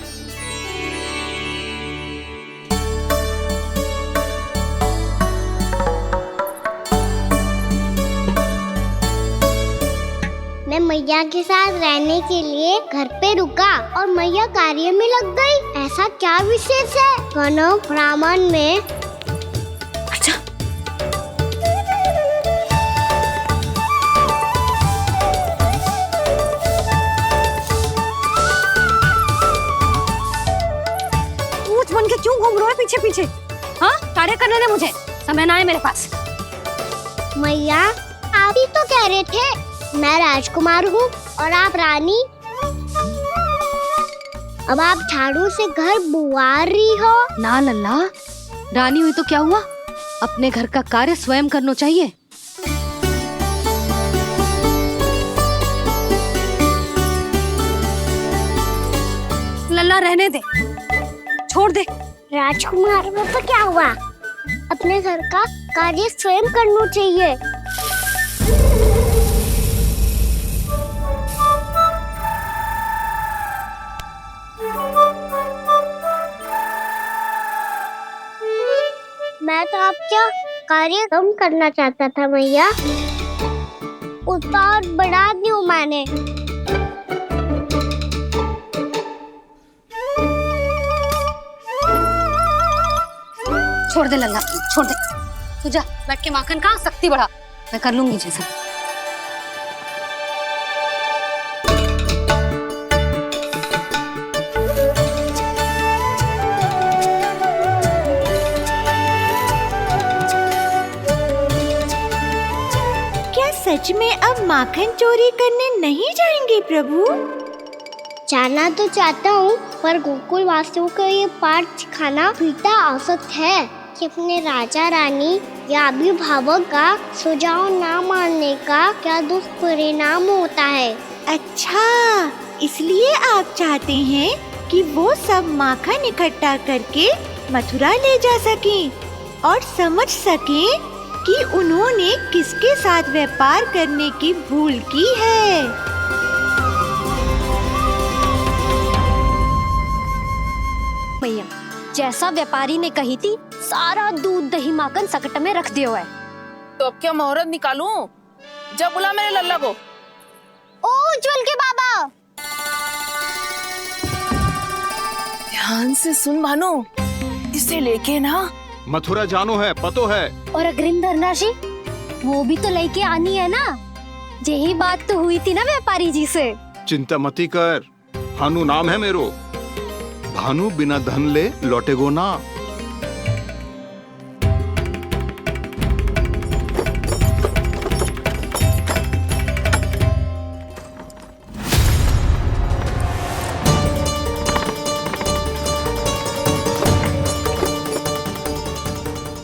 [SPEAKER 3] मैं मैया के साथ रहने के लिए घर पे रुका और मैया कार्य में लग गई। ऐसा क्या विशेष है कणव ब्राह्मण में?
[SPEAKER 6] अच्छा, ऊंच बन के क्यों घूम रहे हो पीछे पीछे? हाँ, कार्य करने दे मुझे, समय ना है मेरे पास।
[SPEAKER 3] मैया, आप ही तो कह रहे थे मैं राजकुमार हूँ और आप रानी। अब आप झाड़ू से घर बुआर रही हो।
[SPEAKER 6] ना लल्ला, रानी हुई तो क्या हुआ, अपने घर का कार्य स्वयं करना चाहिए। लल्ला रहने दे, छोड़ दे।
[SPEAKER 3] राजकुमार में तो क्या हुआ? अपने घर का कार्य स्वयं करना चाहिए। मैं तो आपका कार्य कम करना चाहता था मैया, उतना और बढ़ा दूं मैंने।
[SPEAKER 6] छोड़ दे लल्ला, छोड़ दे। तू जा बैठ के माखन खा, शक्ति बढ़ा, मैं कर लूंगी जैसा।
[SPEAKER 10] क्या सच में अब माखन चोरी करने नहीं जाएंगे प्रभु?
[SPEAKER 3] जाना तो चाहता हूँ, पर गोकुल वासियों को ये पाठ सिखाना पिता आवश्यक है कि अपने राजा रानी या अभिभावक का सुझाव ना मानने का क्या दुष्परिणाम होता है।
[SPEAKER 10] अच्छा, इसलिए आप चाहते हैं कि वो सब माखन इकट्ठा करके मथुरा ले जा सकें और समझ सकें कि उन्होंने किसके साथ व्यापार करने की भूल की है।
[SPEAKER 4] भैया, जैसा व्यापारी ने कही थी, सारा दूध दही माखन सकट में रख दियो है।
[SPEAKER 11] तो अब क्या मुहूर्त निकालूं? जब बुला मेरे लल्ला को।
[SPEAKER 3] ओ उज्जवल के बाबा,
[SPEAKER 11] ध्यान से सुन भानु, इसे लेके ना
[SPEAKER 16] मथुरा जानो है, पतो है।
[SPEAKER 4] और अग्रिम धनराशि वो भी तो लेके आनी है ना। यही बात तो हुई थी ना व्यापारी जी से।
[SPEAKER 16] चिंता मती कर, भानु नाम है मेरो। भानु बिना धन ले लौटेगो ना।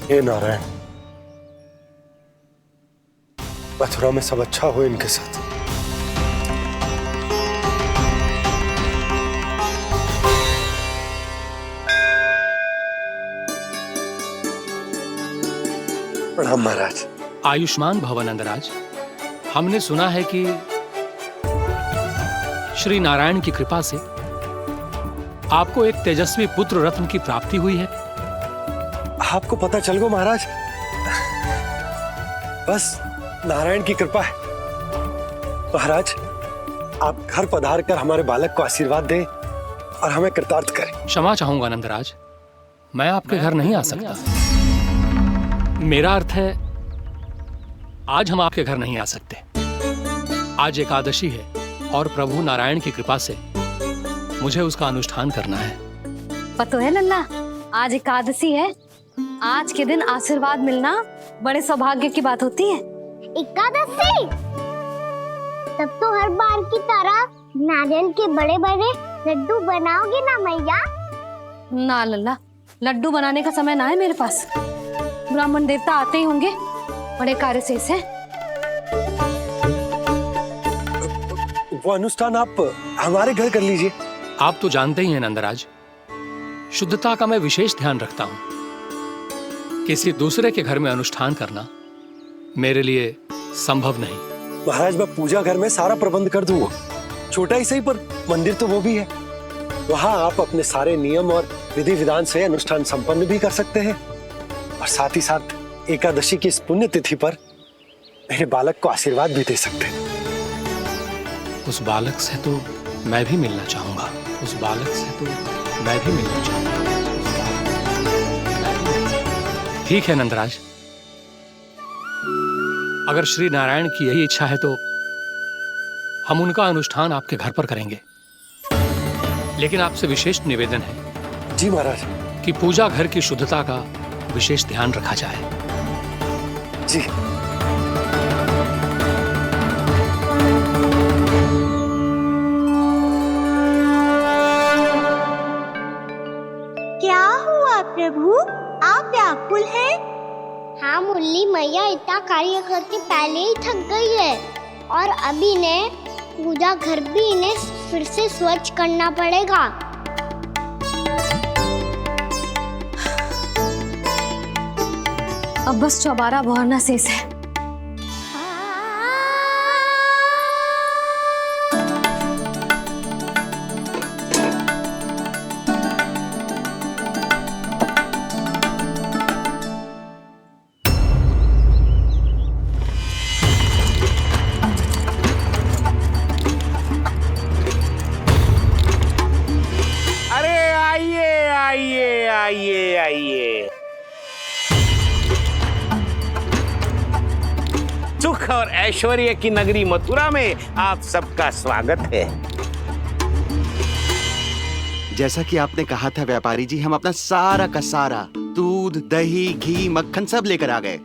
[SPEAKER 13] हे नारायण, मथुरा में सब अच्छा हो इनके साथ। प्रणाम महाराज।
[SPEAKER 17] आयुष्मान भव नंदराज। हमने सुना है कि श्री नारायण की कृपा से आपको एक तेजस्वी पुत्र रत्न की प्राप्ति हुई है।
[SPEAKER 13] आपको पता चल गो महाराज, बस नारायण की कृपा है। महाराज, आप घर पधार कर हमारे बालक को आशीर्वाद दें और हमें कृतार्थ करें।
[SPEAKER 17] क्षमा चाहूंगा नंदराज, मैं आपके घर नहीं आ सकता। मेरा अर्थ है, आज हम आपके घर नहीं आ सकते। आज एकादशी है और प्रभु नारायण की कृपा से मुझे उसका अनुष्ठान करना है।
[SPEAKER 6] पतो है लल्ला, आज एकादशी है। आज के दिन आशीर्वाद मिलना बड़े सौभाग्य की बात होती है।
[SPEAKER 3] एकादशी? तब तो हर बार की तरह नारियल के बड़े बड़े लड्डू बनाओगे ना मैया?
[SPEAKER 6] ना लल्ला, लड्डू बनाने का समय ना है मेरे पास। ब्राह्मण देवता आते ही होंगे, बड़े कार्य शेष है।
[SPEAKER 13] वो अनुष्ठान आप हमारे घर कर लीजिए।
[SPEAKER 17] आप तो जानते ही हैं नंदराज, शुद्धता का मैं विशेष ध्यान रखता हूं। किसी दूसरे के घर में अनुष्ठान करना मेरे लिए संभव नहीं।
[SPEAKER 13] महाराज, मैं पूजा घर में सारा प्रबंध कर दूंगा। छोटा ही सही, पर मंदिर तो वो भी है। वहां आप अपने सारे नियम और विधि विधान से अनुष्ठान संपन्न भी कर सकते हैं और साथ ही साथ एकादशी की इस पुण्य तिथि पर मेरे बालक को आशीर्वाद भी दे सकते हैं।
[SPEAKER 17] उस बालक से तो मैं भी मिलना चाहूंगा। उस बालक से तो मैं भी मिलना चाहूंगा। ठीक है नंदराज, अगर श्री नारायण की यही इच्छा है तो हम उनका अनुष्ठान आपके घर पर करेंगे। लेकिन आपसे विशेष निवेदन है।
[SPEAKER 13] जी महाराज।
[SPEAKER 17] कि पूजा घर की शुद्धता का विशेष ध्यान रखा जाए।
[SPEAKER 13] जी।
[SPEAKER 3] क्या हुआ प्रभु, आप व्याकुल हैं? हाँ मुरली मैया इतना कार्य करके पहले ही थक गई है और अभी ने पूजा घर भी इन्हें फिर से स्वच्छ करना पड़ेगा।
[SPEAKER 6] अब बस चौबारा बहरना शेष है।
[SPEAKER 12] आइए। सुख और ऐश्वर्य की नगरी मथुरा में आप सबका स्वागत है।
[SPEAKER 14] जैसा कि आपने कहा था व्यापारी जी, हम अपना सारा का सारा दूध, दही, घी, मक्खन सब लेकर आ गए।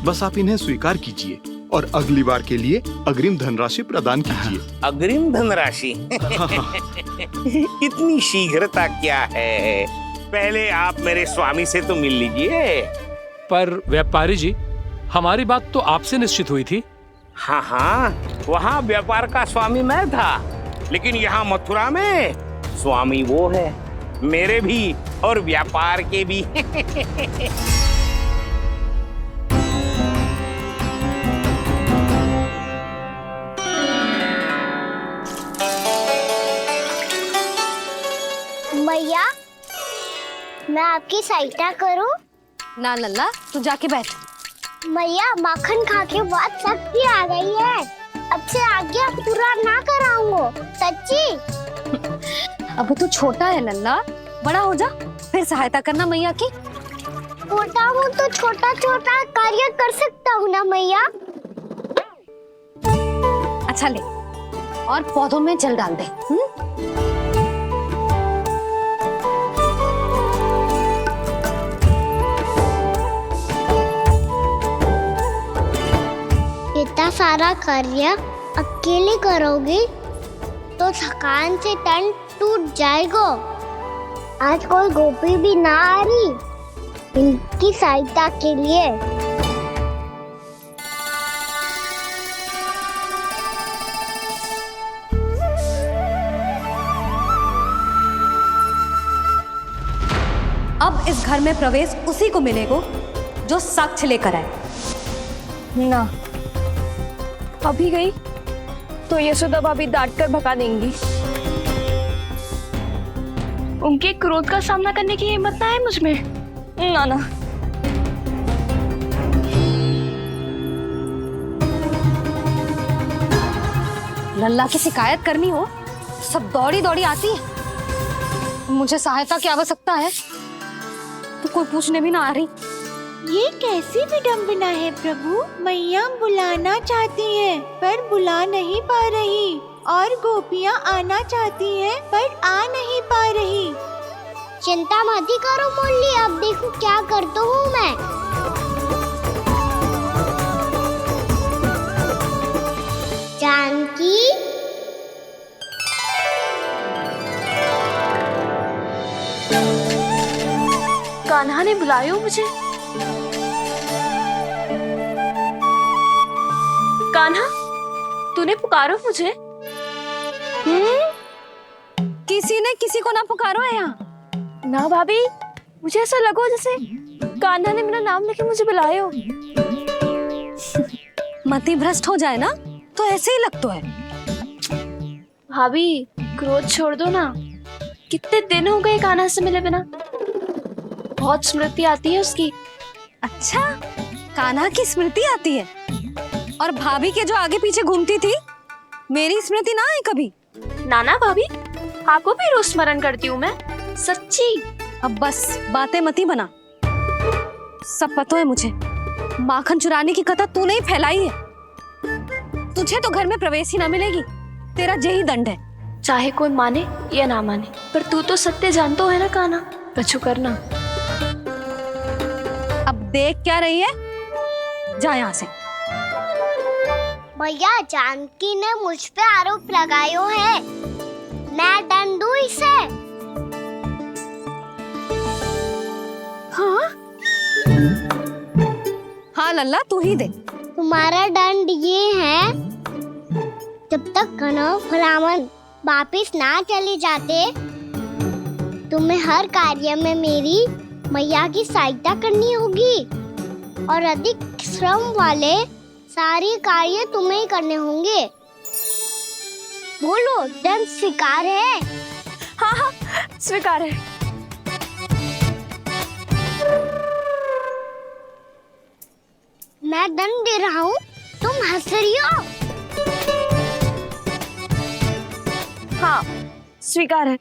[SPEAKER 16] बस आप इन्हें स्वीकार कीजिए और अगली बार के लिए अग्रिम धनराशि प्रदान कीजिए।
[SPEAKER 12] अग्रिम धनराशि? इतनी शीघ्रता क्या है? पहले आप मेरे स्वामी से तो मिल लीजिए।
[SPEAKER 17] पर व्यापारी जी, हमारी बात तो आपसे निश्चित हुई थी।
[SPEAKER 12] हाँ हाँ, वहाँ व्यापार का स्वामी मैं था, लेकिन यहाँ मथुरा में स्वामी वो है, मेरे भी और व्यापार के भी।
[SPEAKER 3] भैया, मैं आपकी सहायता करूं?
[SPEAKER 6] ना लल्ला, तू जाके बैठ।
[SPEAKER 3] भैया, माखन खा के बात सबकी आ गई है। अब से आगे पूरा ना कराऊंगा, सच्ची।
[SPEAKER 6] अब तू छोटा है लल्ला, बड़ा हो जा फिर सहायता करना मैया की।
[SPEAKER 3] छोटा हूँ तो छोटा छोटा कार्य कर सकता हूँ ना मैया।
[SPEAKER 6] अच्छा ले, और पौधों में जल डाल दे।
[SPEAKER 3] इतना सारा कार्य अकेले करोगी तो थकान से तन टूट जाएगा। आज कोई गोपी भी ना आ रही इनकी सहायता के लिए।
[SPEAKER 6] अब इस घर में प्रवेश उसी को मिलेगा जो साक्ष्य लेकर आए।
[SPEAKER 8] ना, अभी गई तो यशोदा भाभी डांट कर भगा देंगी। उनके क्रोध का सामना करने की हिम्मत ना है मुझ में। ना ना।
[SPEAKER 6] लल्ला की शिकायत करनी हो सब दौड़ी दौड़ी आती है। मुझे सहायता की आवश्यकता है तो कोई पूछने भी ना आ रही।
[SPEAKER 10] ये कैसी विडंबना है प्रभु। मैया बुलाना चाहती हैं पर बुला नहीं पा रही, और गोपियाँ आना चाहती हैं पर आ नहीं पा रही।
[SPEAKER 3] चिंता मत करो मुरली, अब देखो क्या करता हूँ मैं। जानकी,
[SPEAKER 8] कान्हा ने बुलाया मुझे। कान्हा, तूने पुकारो मुझे।
[SPEAKER 6] किसी ने किसी को ना पुकारो है यहाँ।
[SPEAKER 8] ना भाभी, मुझे ऐसा लगो जैसे कान्हा ने मेरा नाम लेके मुझे बुलायो।
[SPEAKER 6] मति भ्रष्ट हो जाए ना तो ऐसे ही लगता है।
[SPEAKER 8] भाभी, क्रोध छोड़ दो ना। कितने दिन हो गए कान्हा से मिले बिना। बहुत स्मृति आती है उसकी।
[SPEAKER 6] अच्छा, कान्हा की स्मृति आती है? और भाभी के जो आगे पीछे घूमती थी, मेरी स्मृति ना है कभी?
[SPEAKER 8] नाना भाभी, आपको भी रोज स्मरण करती हूँ मैं, सच्ची।
[SPEAKER 6] अब बस बातें मत ही बना। सब पता है मुझे। माखन चुराने की कथा तूने ही फैलाई है। तुझे तो घर में प्रवेश ही ना मिलेगी। तेरा यही दंड है।
[SPEAKER 8] चाहे कोई माने या ना माने, पर तू तो सत्य जानता है ना कान्हा। कछु करना।
[SPEAKER 6] अब देख क्या रही है, जा यहाँ से।
[SPEAKER 3] भैया, जानकी ने मुझ पे आरोप लगायो है, मैं दंड दूं इसे।
[SPEAKER 6] हाँ हाँ लल्ला, तू ही दे।
[SPEAKER 3] तुम्हारा दंड ये है, जब तक कनव ब्राह्मण वापिस ना चले जाते, तुम्हें हर कार्य में मेरी मैया की सहायता करनी होगी। और अधिक श्रम वाले सारी कार्य तुम्हें ही करने होंगे। बोलो, दंड स्वीकार है?
[SPEAKER 2] हाँ हाँ, स्वीकार है।
[SPEAKER 3] मैं दंड दे रहा हूँ, तुम हंस रही हो?
[SPEAKER 2] हाँ, स्वीकार है।